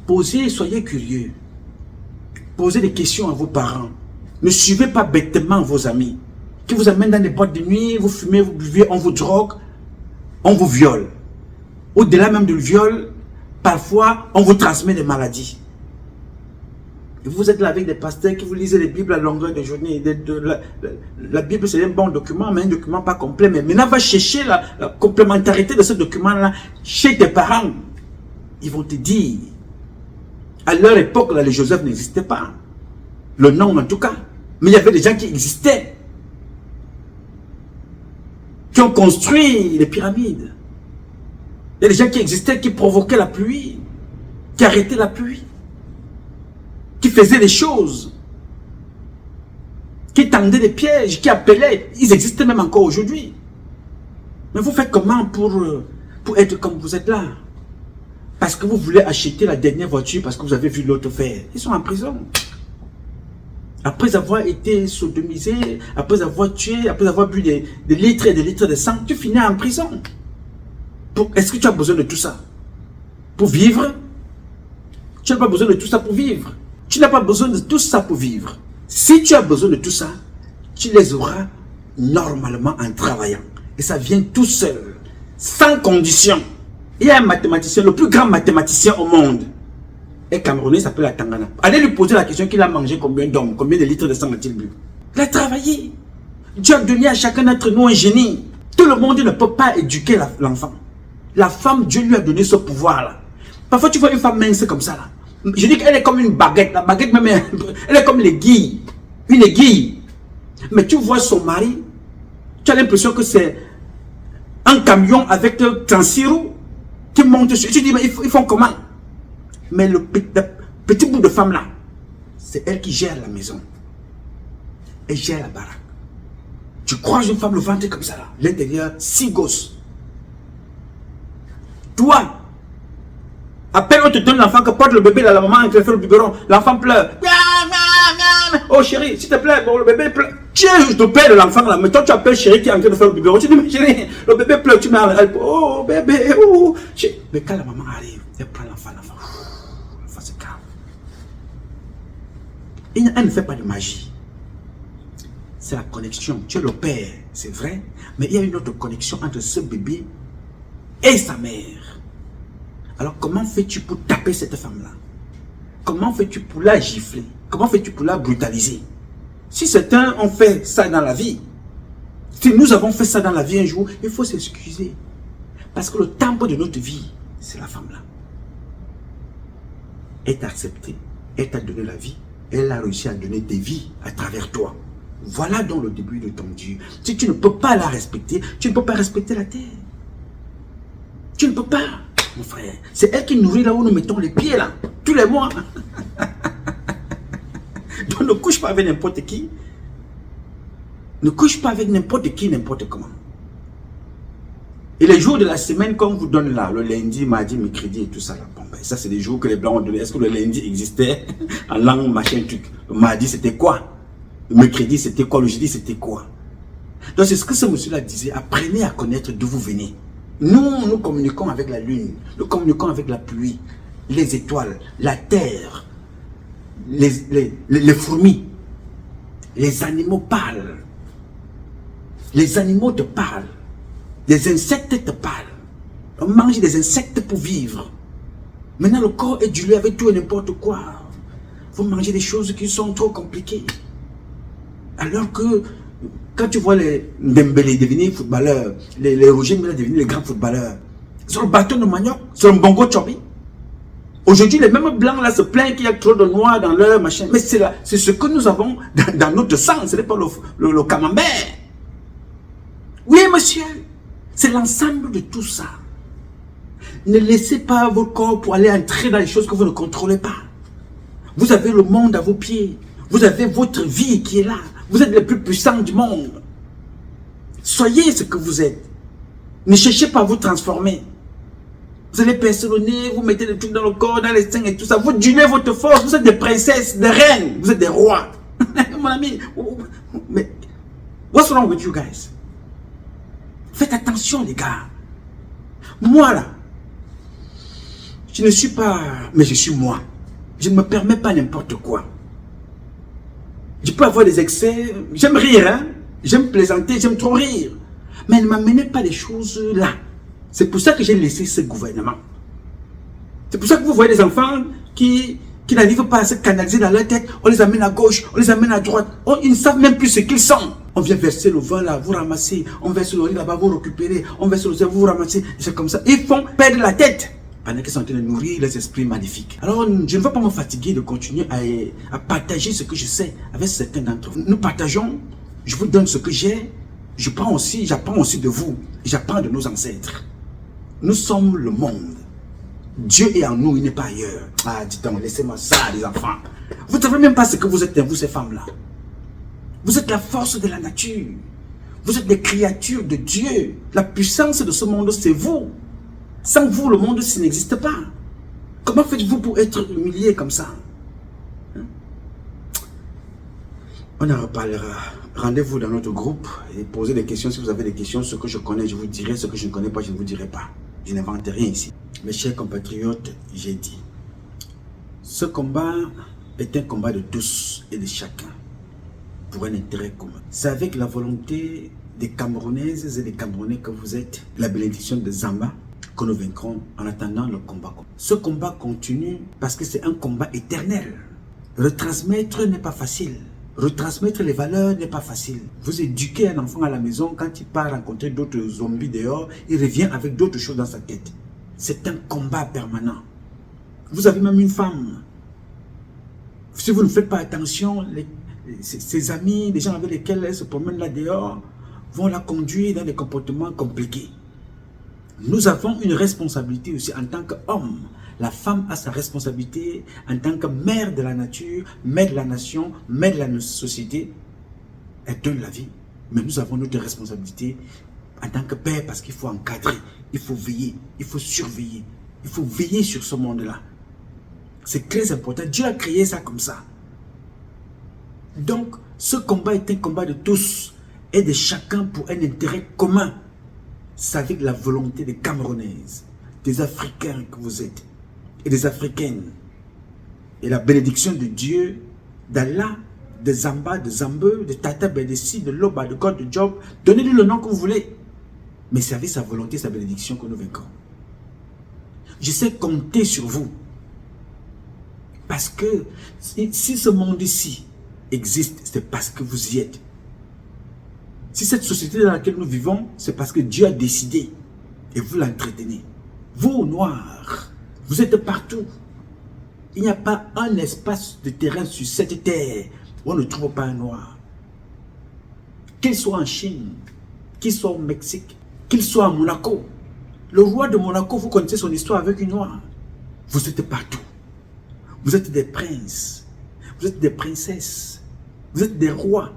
Posez, soyez curieux. Posez des questions à vos parents. Ne suivez pas bêtement vos amis qui vous amènent dans des boîtes de nuit, vous fumez, vous buvez, on vous drogue, on vous viole. Au-delà même du viol, parfois on vous transmet des maladies. Et vous êtes là avec des pasteurs qui vous lisent les Bibles à longueur de journée. La Bible c'est un bon document, mais un document pas complet. Mais maintenant va chercher la complémentarité de ce document-là chez tes parents. Ils vont te dire, à leur époque, là, les Joseph n'existaient pas. Le nom en tout cas. Mais il y avait des gens qui existaient. Qui ont construit les pyramides. Il y a des gens qui existaient, qui provoquaient la pluie. Qui arrêtaient la pluie. Qui faisaient des choses. Qui tendaient des pièges, qui appelaient. Ils existaient même encore aujourd'hui. Mais vous faites comment pour être comme vous êtes là? Parce que vous voulez acheter la dernière voiture parce que vous avez vu l'autre faire. Ils sont en prison. Après avoir été sodomisé, après avoir tué, après avoir bu des litres et des litres de sang, tu finis en prison. Est-ce que tu as besoin de tout ça pour vivre? Tu n'as pas besoin de tout ça pour vivre. Tu n'as pas besoin de tout ça pour vivre. Si tu as besoin de tout ça, tu les auras normalement en travaillant. Et ça vient tout seul, sans condition. Il y a un mathématicien, le plus grand mathématicien au monde. Et Camerounais s'appelle Atangana. Allez lui poser la question qu'il a mangé combien d'hommes, combien de litres de sang a-t-il bu? Il a travaillé. Dieu a donné à chacun d'entre nous un génie. Tout le monde ne peut pas éduquer l'enfant. La femme, Dieu lui a donné ce pouvoir-là. Parfois, tu vois une femme mince comme ça. Là. Je dis qu'elle est comme une baguette. La baguette même, elle est comme l'aiguille. Une aiguille. Mais tu vois son mari, tu as l'impression que c'est un camion avec 36 roues qui monte sur. Tu dis, mais ils font comment? Mais le petit bout de femme là, c'est elle qui gère la maison. Elle gère la baraque. Tu croises une femme le ventre comme ça là, l'intérieur, 6 gosses. Toi, à peine on te donne l'enfant que porte le bébé là, la maman qui fait le biberon, l'enfant pleure. Oh chérie, s'il te plaît, bon le bébé pleure. Tu es juste le père de l'enfant là, mais toi tu appelles chérie qui est en train de faire le biberon. Tu dis, mais chérie, le bébé pleure, tu mets à oh bébé, oh. Mais quand la maman arrive, elle prend l'enfant, l'enfant se calme. Elle ne fait pas de magie. C'est la connexion. Tu es le père, c'est vrai, mais il y a une autre connexion entre ce bébé et sa mère. Alors comment fais-tu pour taper cette femme-là? Comment fais-tu pour la gifler? Comment fais-tu pour la brutaliser? Si certains ont fait ça dans la vie, si nous avons fait ça dans la vie un jour, il faut s'excuser. Parce que le temple de notre vie, c'est la femme-là. Elle t'a accepté, elle t'a donné la vie, elle a réussi à donner des vies à travers toi. Voilà donc le début de ton Dieu. Si tu ne peux pas la respecter, tu ne peux pas respecter la terre. Tu ne peux pas, mon frère. C'est elle qui nourrit là où nous mettons les pieds là, tous les mois. Donc ne couche pas avec n'importe qui. Ne couche pas avec n'importe qui, n'importe comment. Et les jours de la semaine qu'on vous donne là, le lundi, mardi, mercredi et tout ça là, bon, ben, ça c'est des jours que les blancs ont donné. Est-ce que le lundi existait en langue, machin, truc? Le mardi c'était quoi? Le mercredi c'était quoi? Le jeudi c'était quoi? Donc c'est ce que ce monsieur-là disait. Apprenez à connaître d'où vous venez. Nous communiquons avec la lune, nous communiquons avec la pluie, les étoiles, la terre, les fourmis, les animaux parlent. Les animaux te parlent. Les insectes te parlent. On mange des insectes pour vivre. Maintenant le corps est dilué avec tout et n'importe quoi. Vous mangez des choses qui sont trop compliquées. Alors que quand tu vois les Dembélé devenir footballeurs, les Roger Mila devenir les grands footballeurs, sur le bâton de manioc, sur le bongo chobi. Aujourd'hui, les mêmes blancs là se plaignent qu'il y a trop de noirs dans leur machin. Mais c'est ce que nous avons dans notre sang, ce n'est pas le camembert. Oui, monsieur, c'est l'ensemble de tout ça. Ne laissez pas vos corps pour aller entrer dans les choses que vous ne contrôlez pas. Vous avez le monde à vos pieds. Vous avez votre vie qui est là. Vous êtes les plus puissants du monde. Soyez ce que vous êtes. Ne cherchez pas à vous transformer. Vous allez percer le nez, vous mettez des trucs dans le corps, dans les seins et tout ça. Vous dînez votre force. Vous êtes des princesses, des reines. Vous êtes des rois. Mon ami, mais what's wrong with you guys? Faites attention, les gars. Moi, là, je ne suis pas... Mais je suis moi. Je ne me permets pas n'importe quoi. Je peux avoir des excès. J'aime rire, hein. J'aime plaisanter, j'aime trop rire. Mais ne m'amenez pas les choses là. C'est pour ça que j'ai laissé ce gouvernement. C'est pour ça que vous voyez des enfants qui n'arrivent pas à se canaliser dans leur tête. On les amène à gauche, on les amène à droite. Oh, ils ne savent même plus ce qu'ils sont. On vient verser le vin là, vous ramassez. On verse le riz là-bas, vous récupérez. On verse le sel, vous ramassez. C'est comme ça. Ils font perdre la tête. Pendant qu'ils sont en train de nourrir les esprits maléfiques. Alors, je ne veux pas me fatiguer de continuer à partager ce que je sais avec certains d'entre vous. Nous partageons, je vous donne ce que j'ai. J'apprends aussi de vous. J'apprends de nos ancêtres. Nous sommes le monde. Dieu est en nous, il n'est pas ailleurs. Ah, dis donc, laissez-moi ça, les enfants. Vous ne savez même pas ce que vous êtes, vous, ces femmes-là. Vous êtes la force de la nature. Vous êtes des créatures de Dieu. La puissance de ce monde, c'est vous. Sans vous, le monde, s'il n'existe pas. Comment faites-vous pour être humilié comme ça? On en reparlera. Rendez-vous dans notre groupe et posez des questions. Si vous avez des questions, ce que je connais, je vous dirai. Ce que je ne connais pas, je ne vous dirai pas. Je n'invente rien ici. Mes chers compatriotes, j'ai dit, ce combat est un combat de tous et de chacun pour un intérêt commun. C'est avec la volonté des Camerounaises et des Camerounais que vous êtes, la bénédiction de Zamba, que nous vaincrons en attendant le combat. Ce combat continue parce que c'est un combat éternel. Retransmettre n'est pas facile. Retransmettre les valeurs n'est pas facile. Vous éduquez un enfant à la maison, quand il part rencontrer d'autres zombies dehors, il revient avec d'autres choses dans sa tête. C'est un combat permanent. Vous avez même une femme. Si vous ne faites pas attention, ses amis, les gens avec lesquels elle se promène là dehors, vont la conduire dans des comportements compliqués. Nous avons une responsabilité aussi en tant qu'homme. La femme a sa responsabilité en tant que mère de la nature, mère de la nation, mère de la société. Elle donne la vie. Mais nous avons notre responsabilité en tant que père parce qu'il faut encadrer, il faut veiller, il faut surveiller, il faut veiller sur ce monde-là. C'est très important. Dieu a créé ça comme ça. Donc, ce combat est un combat de tous et de chacun pour un intérêt commun. C'est avec la volonté des Camerounaises, des Africains que vous êtes, et des Africaines. Et la bénédiction de Dieu, d'Allah, de Zamba, de Zambeu, de Tata, de Si, de Loba, de God, de Job. Donnez-lui le nom que vous voulez. Mais c'est avec sa volonté, sa bénédiction que nous vaincrons. Je sais compter sur vous. Parce que si ce monde-ci existe, c'est parce que vous y êtes. Si cette société dans laquelle nous vivons, c'est parce que Dieu a décidé et vous l'entretenez. Vous, Noirs, vous êtes partout. Il n'y a pas un espace de terrain sur cette terre où on ne trouve pas un Noir. Qu'il soit en Chine, qu'il soit au Mexique, qu'il soit à Monaco. Le roi de Monaco, vous connaissez son histoire avec une Noire. Vous êtes partout. Vous êtes des princes, vous êtes des princesses, vous êtes des rois.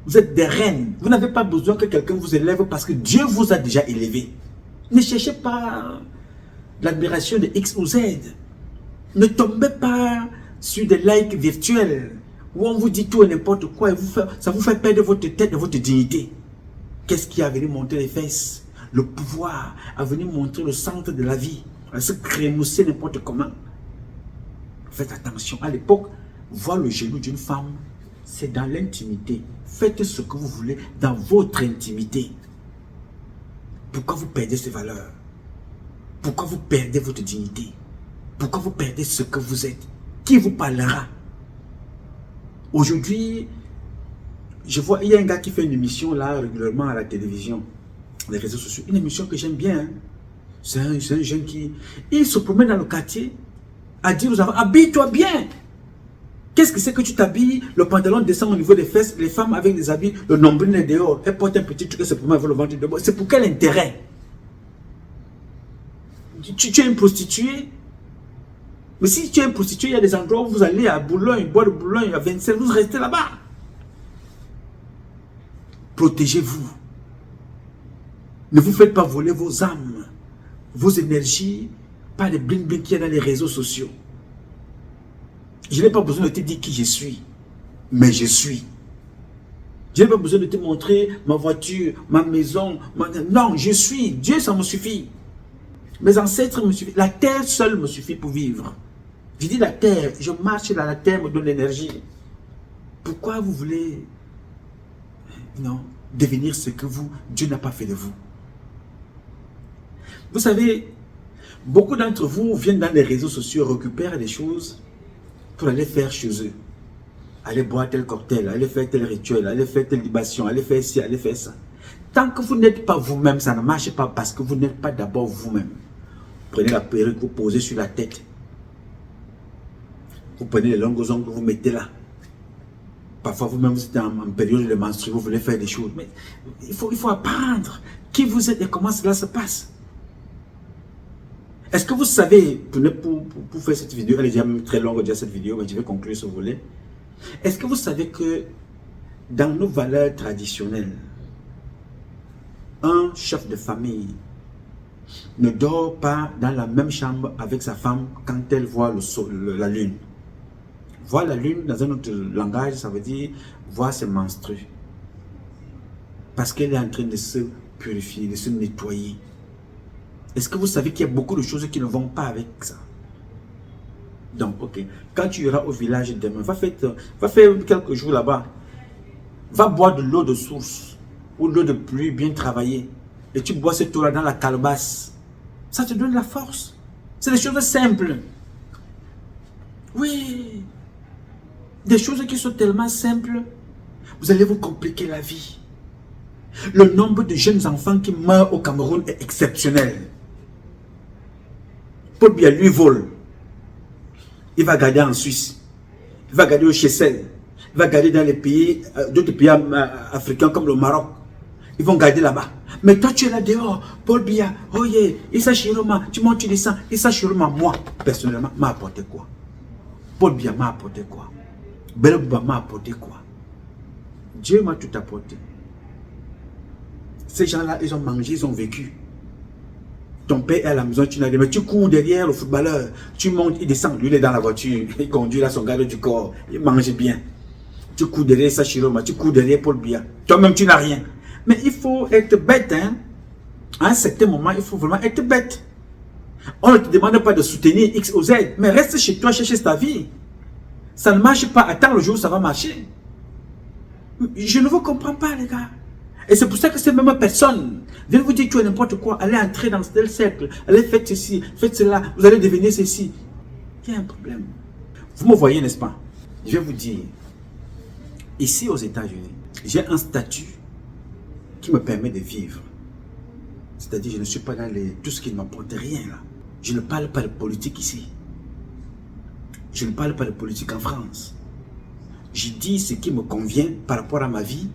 Vous êtes des reines. Vous n'avez pas besoin que quelqu'un vous élève parce que Dieu vous a déjà élevé. Ne cherchez pas l'admiration de X ou Z. Ne tombez pas sur des likes virtuels où on vous dit tout et n'importe quoi et ça vous fait perdre votre tête et votre dignité. Qu'est-ce qui a venu montrer les fesses? Le pouvoir a venu montrer le centre de la vie. À se crémousser n'importe comment. Faites attention. À l'époque, voir le genou d'une femme, c'est dans l'intimité. Faites ce que vous voulez dans votre intimité. Pourquoi vous perdez ces valeurs? Pourquoi vous perdez votre dignité? Pourquoi vous perdez ce que vous êtes? Qui vous parlera? Aujourd'hui, je vois, il y a un gars qui fait une émission là régulièrement à la télévision, les réseaux sociaux. Une émission que j'aime bien. Hein. C'est un jeune qui... Il se promène dans le quartier à dire aux enfants, habille-toi bien. Qu'est-ce que c'est que tu t'habilles? Le pantalon descend au niveau des fesses, les femmes avec des habits, le nombril est dehors, elles portent un petit truc, c'est pour moi, le ventre dehors. C'est pour quel intérêt? Tu es une prostituée? Mais si tu es une prostituée, il y a des endroits où vous allez à Boulogne, bois de Boulogne, à 27, vous restez là-bas. Protégez-vous. Ne vous faites pas voler vos âmes, vos énergies, pas les bling-bling qu'il y a dans les réseaux sociaux. Je n'ai pas besoin de te dire qui je suis, mais je suis. Je n'ai pas besoin de te montrer ma voiture, ma maison. Non, je suis. Dieu, ça me suffit. Mes ancêtres me suffisent. La terre seule me suffit pour vivre. Je dis la terre, je marche dans la terre, me donne l'énergie. Pourquoi vous voulez devenir ce que Dieu n'a pas fait de vous? Vous savez, beaucoup d'entre vous viennent dans les réseaux sociaux, récupèrent des choses pour aller faire chez eux. Aller boire tel cocktail, aller faire tel rituel, aller faire telle libation, aller faire ci, aller faire ça. Tant que vous n'êtes pas vous-même, ça ne marche pas parce que vous n'êtes pas d'abord vous-même. Prenez la perruque, vous posez sur la tête. Vous prenez les longues ongles, vous mettez là. Parfois vous-même, vous êtes en période de menstruation, vous voulez faire des choses. Mais il faut apprendre qui vous êtes et comment cela se passe. Est-ce que vous savez, pour faire cette vidéo, elle est déjà même très longue déjà cette vidéo, mais je vais conclure si vous voulez. Est-ce que vous savez que dans nos valeurs traditionnelles, un chef de famille ne dort pas dans la même chambre avec sa femme quand elle voit la lune. Voir la lune dans un autre langage, ça veut dire voir ses menstrues. Parce qu'elle est en train de se purifier, de se nettoyer. Est-ce que vous savez qu'il y a beaucoup de choses qui ne vont pas avec ça? Donc, ok. Quand tu iras au village demain, va faire quelques jours là-bas. Va boire de l'eau de source ou de l'eau de pluie bien travaillée. Et tu bois cette eau-là dans la calebasse. Ça te donne la force. C'est des choses simples. Oui. Des choses qui sont tellement simples. Vous allez vous compliquer la vie. Le nombre de jeunes enfants qui meurent au Cameroun est exceptionnel. Paul Biya, lui, vole. Il va garder en Suisse. Il va garder au Chessel. Il va garder dans les pays, d'autres pays africains comme le Maroc. Ils vont garder là-bas. Mais toi, tu es là dehors. Paul Biya, oh yeah, Issa Chiroma, tu montes, tu descends. Issa Chiroma, moi, personnellement, m'a apporté quoi? Paul Biya m'a apporté quoi? Belobouba m'a apporté quoi? Dieu m'a tout apporté. Ces gens-là, ils ont mangé, ils ont vécu. Ton père est à la maison, tu n'as rien. Mais tu cours derrière le footballeur. Tu montes, il descend. Lui, il est dans la voiture. Il conduit là son garde du corps. Il mange bien. Tu cours derrière Issa Chiroma. Tu cours derrière Paul Biya. Toi-même, tu n'as rien. Mais il faut être bête. Hein? À un certain moment, il faut vraiment être bête. On ne te demande pas de soutenir X ou Z. Mais reste chez toi, cherche ta vie. Ça ne marche pas. Attends le jour où ça va marcher. Je ne vous comprends pas, les gars. Et c'est pour ça que ces mêmes personnes viennent vous dire que tu es n'importe quoi. Allez entrer dans tel cercle. Allez faire ceci, faites cela. Vous allez devenir ceci. Il y a un problème. Vous me voyez, n'est-ce pas? Je vais vous dire. Ici aux États-Unis, j'ai un statut qui me permet de vivre. C'est-à-dire, je ne suis pas dans tout ce qui ne m'apporte rien là. Je ne parle pas de politique ici. Je ne parle pas de politique en France. Je dis ce qui me convient par rapport à ma vie.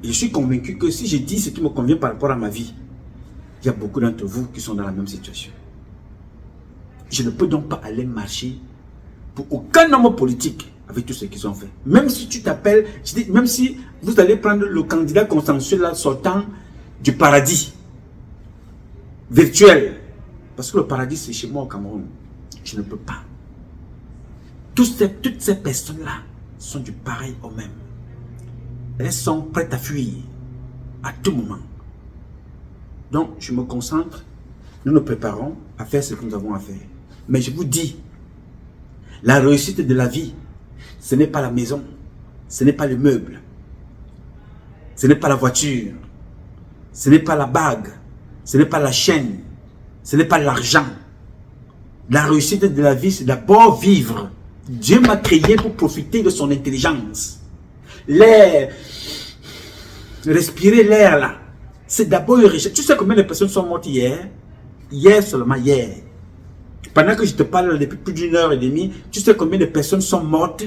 Et je suis convaincu que si je dis ce qui me convient par rapport à ma vie, il y a beaucoup d'entre vous qui sont dans la même situation. Je ne peux donc pas aller marcher pour aucun homme politique avec tout ce qu'ils ont fait. Même si tu t'appelles, je dis, même si vous allez prendre le candidat consensuel là, sortant du paradis virtuel. Parce que le paradis c'est chez moi au Cameroun. Je ne peux pas. Toutes ces personnes-là sont du pareil au même. Elles sont prêtes à fuir à tout moment. Donc, je me concentre. Nous nous préparons à faire ce que nous avons à faire. Mais je vous dis, la réussite de la vie, ce n'est pas la maison, ce n'est pas le meuble, ce n'est pas la voiture, ce n'est pas la bague, ce n'est pas la chaîne, ce n'est pas l'argent. La réussite de la vie, c'est d'abord vivre. Dieu m'a créé pour profiter de son intelligence. L'air, respirer l'air là, c'est d'abord une richesse. Tu sais combien de personnes sont mortes hier? Hier seulement, hier. Pendant que je te parle depuis plus d'une heure et demie, tu sais combien de personnes sont mortes?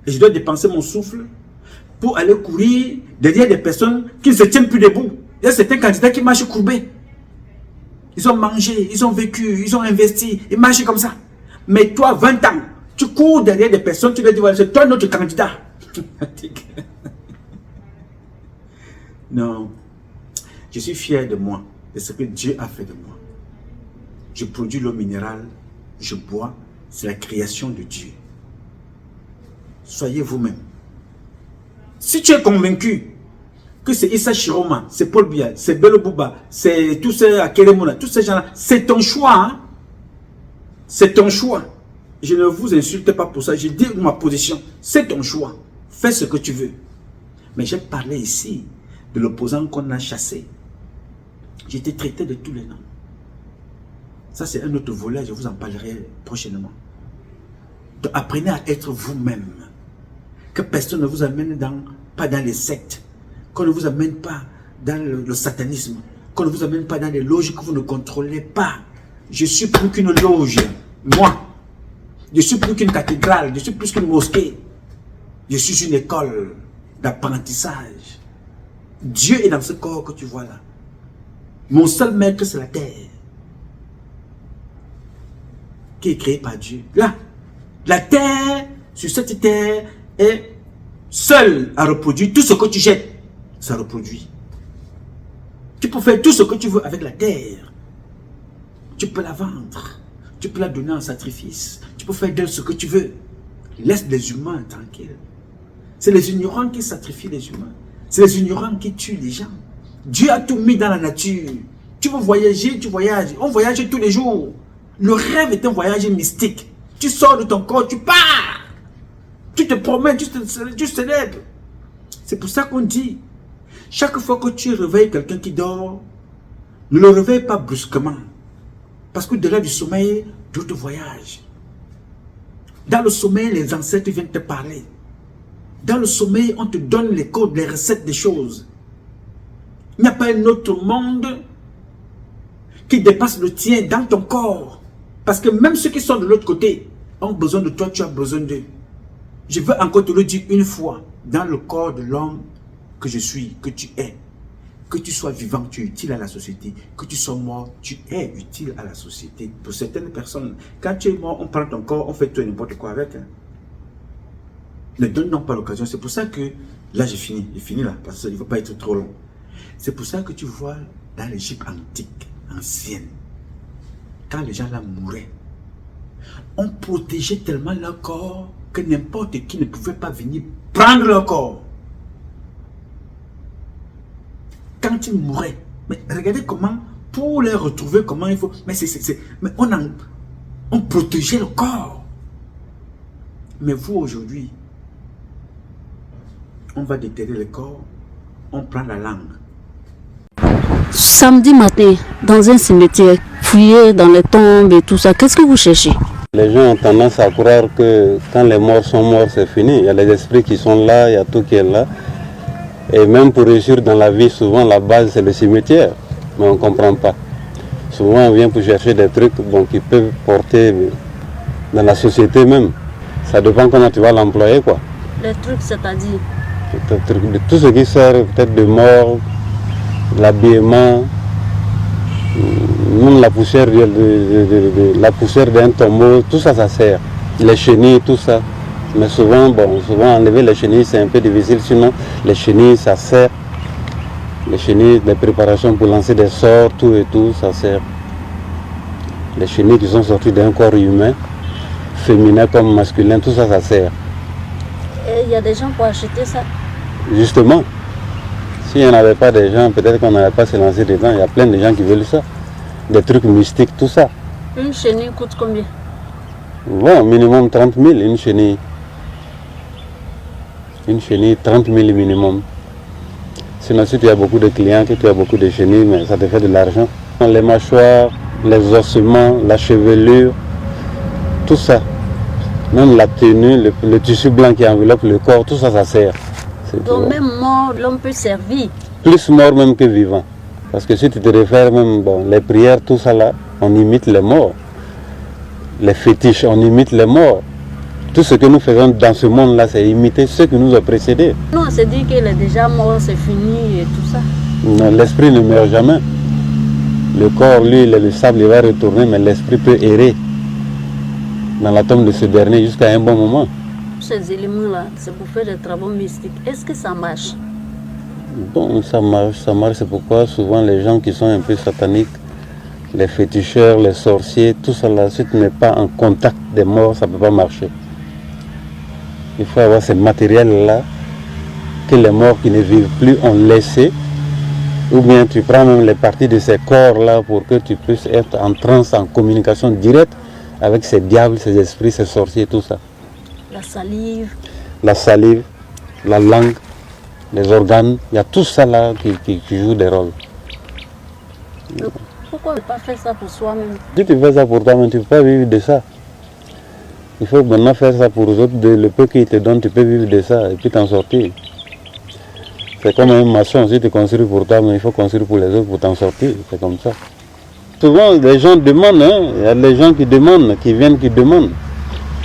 Et je dois dépenser mon souffle pour aller courir derrière des personnes qui ne se tiennent plus debout. Il y a certains candidats qui marchent courbés. Ils ont mangé, ils ont vécu, ils ont investi, ils marchent comme ça. Mais toi, 20 ans, tu cours derrière des personnes, tu leur dis, voilà, c'est toi notre candidat. Non, je suis fier de moi, de ce que Dieu a fait de moi. je produis l'eau minérale, je bois, c'est la création de Dieu. Soyez vous-même. Si tu es convaincu que c'est Issa Chiroma, c'est Paul Biya, c'est Bello Bouba, c'est tous ces Akelemona, tous ces gens-là, c'est ton choix. Hein? C'est ton choix. Je ne vous insulte pas pour ça, je dis ma position. C'est ton choix. Fais ce que tu veux. Mais j'ai parlé ici de l'opposant qu'on a chassé. J'ai été traité de tous les noms. Ça, c'est un autre volet, je vous en parlerai prochainement. Donc, apprenez à être vous-même. Que personne ne vous amène pas dans les sectes. Qu'on ne vous amène pas dans le satanisme. Qu'on ne vous amène pas dans les loges que vous ne contrôlez pas. Je suis plus qu'une loge. Moi. Je suis plus qu'une cathédrale. Je suis plus qu'une mosquée. Je suis une école d'apprentissage. Dieu est dans ce corps que tu vois là. Mon seul maître, c'est la terre. Qui est créée par Dieu. Là. La terre, sur cette terre, est seule à reproduire tout ce que tu jettes. Ça reproduit. Tu peux faire tout ce que tu veux avec la terre. Tu peux la vendre. Tu peux la donner en sacrifice. Tu peux faire d'elle ce que tu veux. Laisse les humains tranquilles. C'est les ignorants qui sacrifient les humains. C'est les ignorants qui tuent les gens. Dieu a tout mis dans la nature. Tu veux voyager, tu voyages. On voyage tous les jours. Le rêve est un voyage mystique. Tu sors de ton corps, tu pars. Tu te promènes, tu célèbres. C'est pour ça qu'on dit, chaque fois que tu réveilles quelqu'un qui dort, ne le réveille pas brusquement. Parce que delà du sommeil, d'autres voyagent. Dans le sommeil, les ancêtres viennent te parler. Dans le sommeil, on te donne les codes, les recettes des choses. Il n'y a pas un autre monde qui dépasse le tien dans ton corps. Parce que même ceux qui sont de l'autre côté ont besoin de toi, tu as besoin d'eux. Je veux encore te le dire une fois. Dans le corps de l'homme que je suis, que tu es, que tu sois vivant, tu es utile à la société. Que tu sois mort, tu es utile à la société. Pour certaines personnes, quand tu es mort, on prend ton corps, on fait tout et n'importe quoi avec. Hein. Ne donne pas l'occasion. C'est pour ça que, là j'ai fini là, parce qu'il ne faut pas être trop long. C'est pour ça que tu vois dans l'Égypte antique, ancienne, quand les gens là mouraient, on protégeait tellement leur corps que n'importe qui ne pouvait pas venir prendre leur corps. Quand ils mouraient, mais regardez comment, pour les retrouver, comment il faut, mais mais on protégeait le corps. Mais vous aujourd'hui, on va déterrer le corps, on prend la langue. Samedi matin, dans un cimetière, fouillé dans les tombes et tout ça, qu'est-ce que vous cherchez? Les gens ont tendance à croire que quand les morts sont morts, c'est fini. Il y a les esprits qui sont là, il y a tout qui est là. Et même pour réussir dans la vie, souvent la base c'est le cimetière. Mais on ne comprend pas. Souvent on vient pour chercher des trucs qui peuvent porter dans la société même. Ça dépend comment tu vas l'employer quoi. Les trucs, c'est-à-dire? Tout ce qui sert peut-être de mort, l'habillement, même la poussière d'un tombeau, tout ça, ça sert. Les chenilles, tout ça. Mais souvent enlever les chenilles c'est un peu difficile, sinon les chenilles ça sert. Les chenilles, les préparations pour lancer des sorts, tout et tout, ça sert. Les chenilles qui sont sorties d'un corps humain, féminin comme masculin, tout ça, ça sert. Et il y a des gens pour acheter ça? Justement, s'il n'y en avait pas des gens, peut-être qu'on n'allait pas se lancer dedans. Il y a plein de gens qui veulent ça. Des trucs mystiques, tout ça. Une chenille coûte combien? Bon, minimum 30 000, une chenille. Une chenille, 30 000 minimum. Sinon, si tu as beaucoup de clients, que tu as beaucoup de chenilles, mais ça te fait de l'argent. Les mâchoires, les ossements, la chevelure, tout ça. Même la tenue, le tissu blanc qui enveloppe le corps, tout ça, ça sert. Donc même mort, l'homme peut servir. Plus mort même que vivant. Parce que si tu te réfères même, les prières, tout ça là, on imite les morts. Les fétiches, on imite les morts. Tout ce que nous faisons dans ce monde-là, c'est imiter ceux qui nous ont précédés. Non, c'est dit qu'il est déjà mort, c'est fini et tout ça. Non, l'esprit ne meurt jamais. Le corps, lui, le sable, il va retourner, mais l'esprit peut errer dans la tombe de ce dernier jusqu'à un bon moment. Ces éléments-là, c'est pour faire des travaux mystiques. Est-ce que ça marche? Bon, ça marche, c'est pourquoi souvent les gens qui sont un peu sataniques les féticheurs, les sorciers, tout ça là, si tu n'es pas en contact des morts, ça ne peut pas marcher. Il faut avoir ce matériel-là que les morts qui ne vivent plus ont laissé, ou bien tu prends même les parties de ces corps-là pour que tu puisses être en transe, en communication directe avec ces diables, ces esprits, ces sorciers, tout ça. La salive. La salive, la langue, les organes, il y a tout ça là qui joue des rôles. Pourquoi ne pas faire ça pour soi-même? Si tu fais ça pour toi-même, tu ne peux pas vivre de ça. Il faut maintenant faire ça pour les autres, le peu qu'ils te donnent, tu peux vivre de ça et puis t'en sortir. C'est comme un maçon, si tu construis pour toi, mais il faut construire pour les autres pour t'en sortir, c'est comme ça. Souvent, les gens demandent, hein, il y a les gens qui demandent, qui viennent, qui demandent.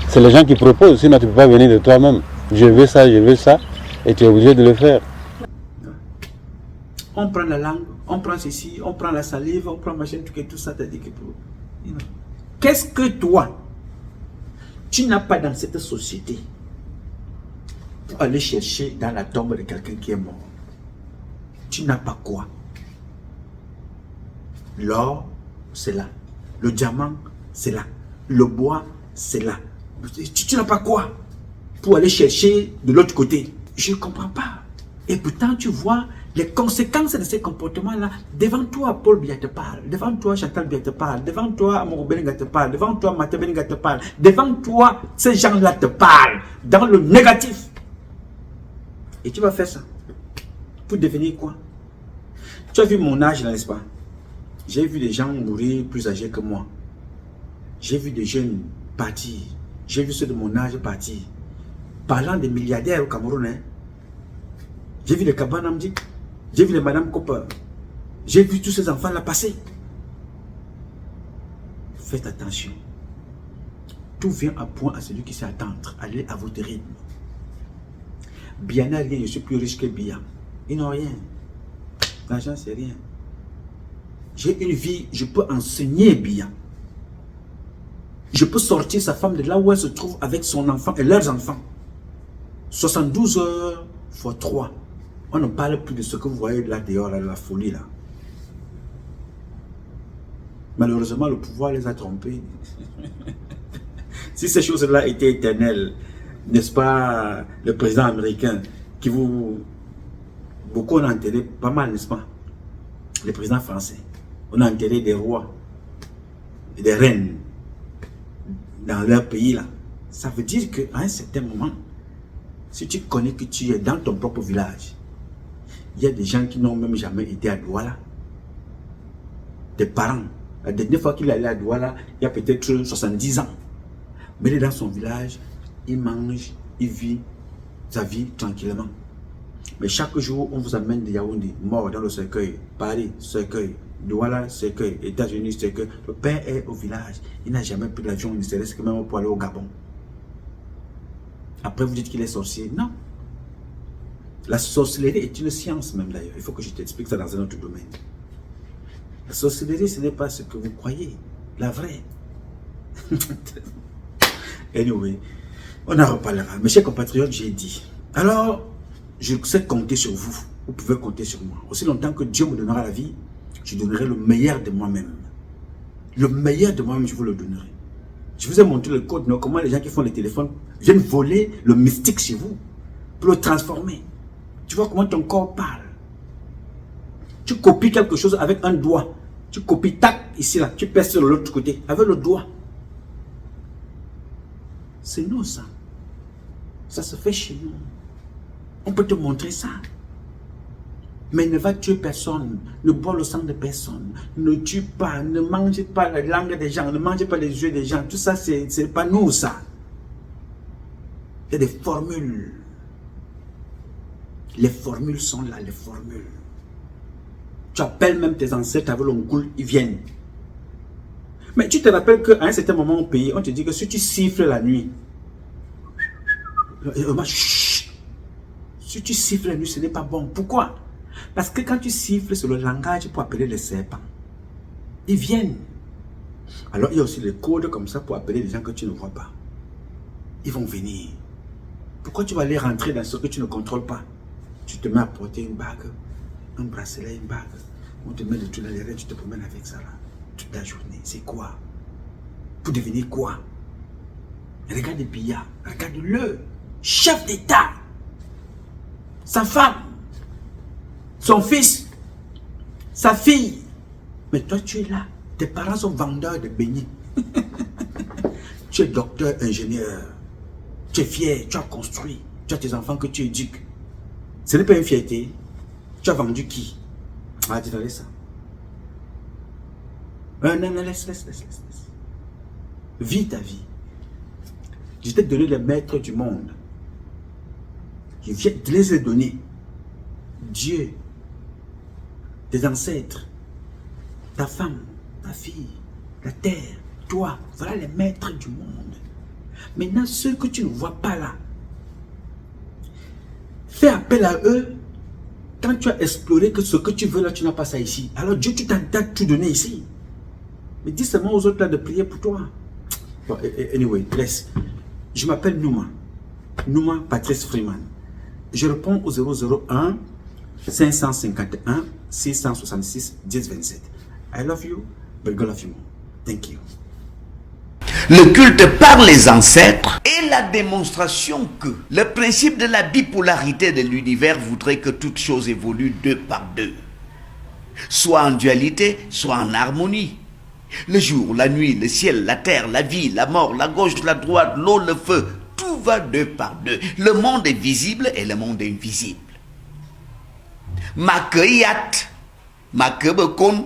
C'est les gens qui proposent, sinon tu ne peux pas venir de toi-même. Je veux ça, et tu es obligé de le faire. On prend la langue, on prend ceci, on prend la salive, on prend machin, tout ça, t'as dit que pour... Qu'est-ce que toi, tu n'as pas dans cette société pour aller chercher dans la tombe de quelqu'un qui est mort? Tu n'as pas quoi? L'or, c'est là. Le diamant, c'est là. Le bois, c'est là. Tu n'as pas quoi pour aller chercher de l'autre côté? Je ne comprends pas. Et pourtant, tu vois les conséquences de ces comportements-là. Devant toi, Paul Biya te parle. Devant toi, Chantal Biya te parle. Devant toi, Amour Beninga te parle. Devant toi, Mathieu Beninga te parle. Devant toi, ces gens-là te parlent. Dans le négatif. Et tu vas faire ça. Pour devenir quoi? Tu as vu mon âge, n'est-ce pas? J'ai vu des gens mourir plus âgés que moi. J'ai vu des jeunes partir. J'ai vu ceux de mon âge partir. Parlant des milliardaires au Cameroun, hein? J'ai vu les Kabanamdi. J'ai vu les Madame Copper. J'ai vu tous ces enfants-là passer. Faites attention. Tout vient à point à celui qui sait attendre. Allez à votre rythme. Biya n'a rien, je suis plus riche que Biya. Ils n'ont rien. L'argent, c'est rien. J'ai une vie, je peux enseigner Biya. Je peux sortir sa femme de là où elle se trouve avec son enfant et leurs enfants. 72 heures x 3. On ne parle plus de ce que vous voyez là dehors, là, de la folie là. Malheureusement, le pouvoir les a trompés. Si ces choses-là étaient éternelles, n'est-ce pas, le président américain, qui vous... Beaucoup on a enterré, pas mal, n'est-ce pas? Le président français. On a enterré des rois et des reines dans leur pays là. Ça veut dire qu'à un certain moment, si tu connais que tu es dans ton propre village, il y a des gens qui n'ont même jamais été à Douala. Des parents. La dernière fois qu'il est allé à Douala, il y a peut-être 70 ans. Mais il est dans son village, il mange, il vit sa vie tranquillement. Mais chaque jour, on vous amène des Yaoundé, morts dans le cercueil. Paris, cercueil. Douala, cercueil. États-Unis, cercueil. Le père est au village. Il n'a jamais pris l'avion, il ne serait que même pour aller au Gabon. Après, vous dites qu'il est sorcier. Non. La sorcellerie est une science même d'ailleurs. Il faut que je t'explique ça dans un autre domaine. La sorcellerie, ce n'est pas ce que vous croyez. La vraie. Anyway, on en reparlera. Mes chers compatriotes, j'ai dit. Alors, je sais compter sur vous. Vous pouvez compter sur moi. Aussi longtemps que Dieu me donnera la vie, je donnerai le meilleur de moi-même. Le meilleur de moi-même, je vous le donnerai. Je vous ai montré le code, non? Comment les gens qui font les téléphones viennent voler le mystique chez vous pour le transformer. Tu vois comment ton corps parle. Tu copies quelque chose avec un doigt. Tu copies, tac, ici, là. Tu passes sur l'autre côté avec le doigt. C'est nous, ça. Ça se fait chez nous. On peut te montrer ça. Mais ne va tuer personne. Ne bois le sang de personne. Ne tue pas. Ne mange pas la langue des gens. Ne mange pas les yeux des gens. Tout ça, c'est pas nous, ça. Il y a des formules. Les formules sont là, les formules. Tu appelles même tes ancêtres avec l'ongoul, ils viennent. Mais tu te rappelles qu'à un certain moment au pays, on te dit que si tu siffles la nuit, si tu siffles la nuit, ce n'est pas bon. Pourquoi? Parce que quand tu siffles, c'est le langage pour appeler les serpents. Ils viennent. Alors il y a aussi les codes comme ça pour appeler les gens que tu ne vois pas. Ils vont venir. Pourquoi tu vas aller rentrer dans ce que tu ne contrôles pas? Tu te mets à porter une bague, un bracelet, une bague. On te met le truc dans les rêves, tu te promènes avec ça là. Tu toute la journée. C'est quoi? Pour devenir quoi? Regarde Biya, regarde-le. Chef d'État. Sa femme. Son fils. Sa fille. Mais toi, tu es là. Tes parents sont vendeurs de beignets. Tu es docteur, ingénieur. Tu es fier, tu as construit. Tu as tes enfants que tu éduques. Ce n'est pas une fierté. Tu as vendu qui? Ah, tu laisse ça. Non, laisse. Vis ta vie. Je t'ai donné les maîtres du monde. Je viens de les donner. Dieu, tes ancêtres, ta femme, ta fille, la terre, toi, voilà les maîtres du monde. Maintenant, ceux que tu ne vois pas là, fais appel à eux. Quand tu as exploré que ce que tu veux là, tu n'as pas ça ici. Alors Dieu, tu t'as tout donné ici. Mais dis seulement aux autres là de prier pour toi. Bon, anyway, laisse. Je m'appelle Nouma Patrice Freeman. Je réponds au 001 551 666 1027. I love you, but God love you more. Thank you. Le culte par les ancêtres est la démonstration que le principe de la bipolarité de l'univers voudrait que toute chose évolue deux par deux. Soit en dualité, soit en harmonie. Le jour, la nuit, le ciel, la terre, la vie, la mort, la gauche, la droite, l'eau, le feu, tout va deux par deux. Le monde est visible et le monde est invisible. Makeyat, Makebekon,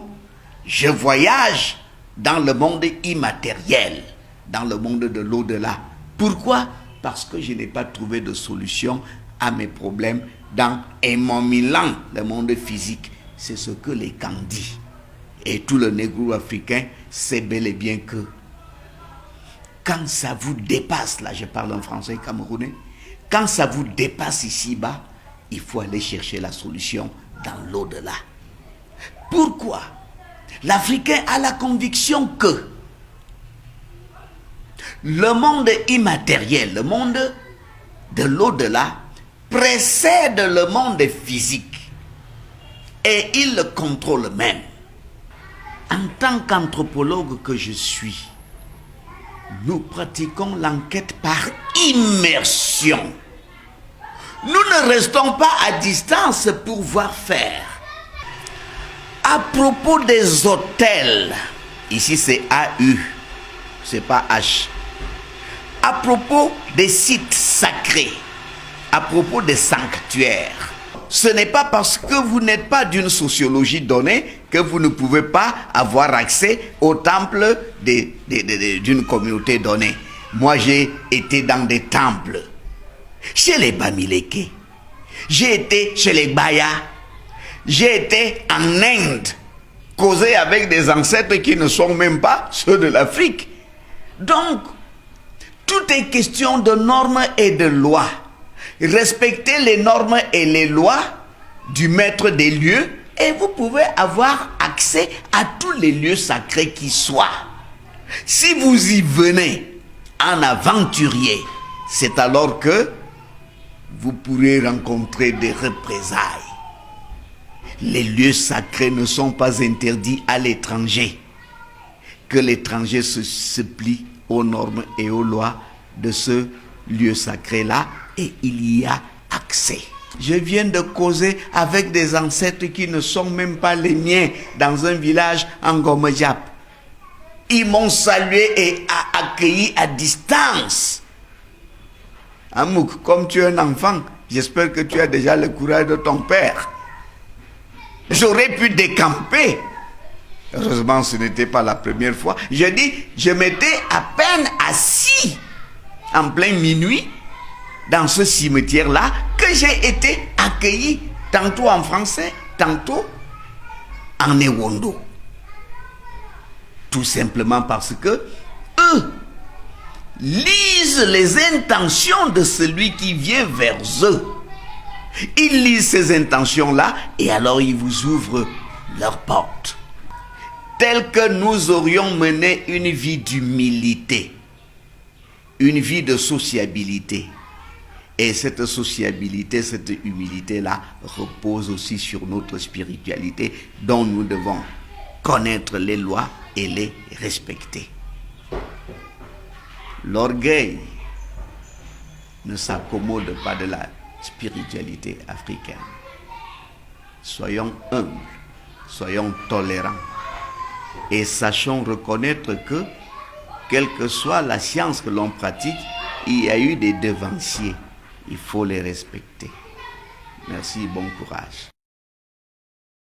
je voyage dans le monde immatériel, dans le monde de l'au-delà. Pourquoi? Parce que je n'ai pas trouvé de solution à mes problèmes dans mon Milan, le monde physique. C'est ce que les camps disent. Et tout le négro africain sait bel et bien que quand ça vous dépasse, là je parle en français camerounais, quand ça vous dépasse ici-bas, il faut aller chercher la solution dans l'au-delà. Pourquoi? L'Africain a la conviction que le monde immatériel, le monde de l'au-delà, précède le monde physique et il le contrôle même. En tant qu'anthropologue que je suis, nous pratiquons l'enquête par immersion. Nous ne restons pas à distance pour voir faire. À propos des hôtels, ici c'est AU, c'est pas H. À propos des sites sacrés, à propos des sanctuaires, ce n'est pas parce que vous n'êtes pas d'une sociologie donnée que vous ne pouvez pas avoir accès au temple d'une communauté donnée. Moi, j'ai été dans des temples, chez les Bamileke, j'ai été chez les Baya, j'ai été en Inde, causé avec des ancêtres qui ne sont même pas ceux de l'Afrique. Donc, tout est question de normes et de lois. Respectez les normes et les lois du maître des lieux et vous pouvez avoir accès à tous les lieux sacrés qui soient. Si vous y venez en aventurier, c'est alors que vous pourrez rencontrer des représailles. Les lieux sacrés ne sont pas interdits à l'étranger. Que l'étranger se plie aux normes et aux lois de ce lieu sacré-là et il y a accès. Je viens de causer avec des ancêtres qui ne sont même pas les miens dans un village en Gomejap. Ils m'ont salué et accueilli à distance. Amouk, comme tu es un enfant, j'espère que tu as déjà le courage de ton père. J'aurais pu décamper. Heureusement, ce n'était pas la première fois. Je dis, je m'étais à peine assis en plein minuit dans ce cimetière-là que j'ai été accueilli tantôt en français, tantôt en Ewondo. Tout simplement parce que eux lisent les intentions de celui qui vient vers eux. Ils lisent ces intentions-là et alors ils vous ouvrent leurs portes. Tel que nous aurions mené une vie d'humilité, une vie de sociabilité. Et cette sociabilité, cette humilité-là repose aussi sur notre spiritualité dont nous devons connaître les lois et les respecter. L'orgueil ne s'accommode pas de la spiritualité africaine. Soyons humbles, soyons tolérants et sachons reconnaître que, quelle que soit la science que l'on pratique, il y a eu des devanciers. Il faut les respecter. Merci, bon courage.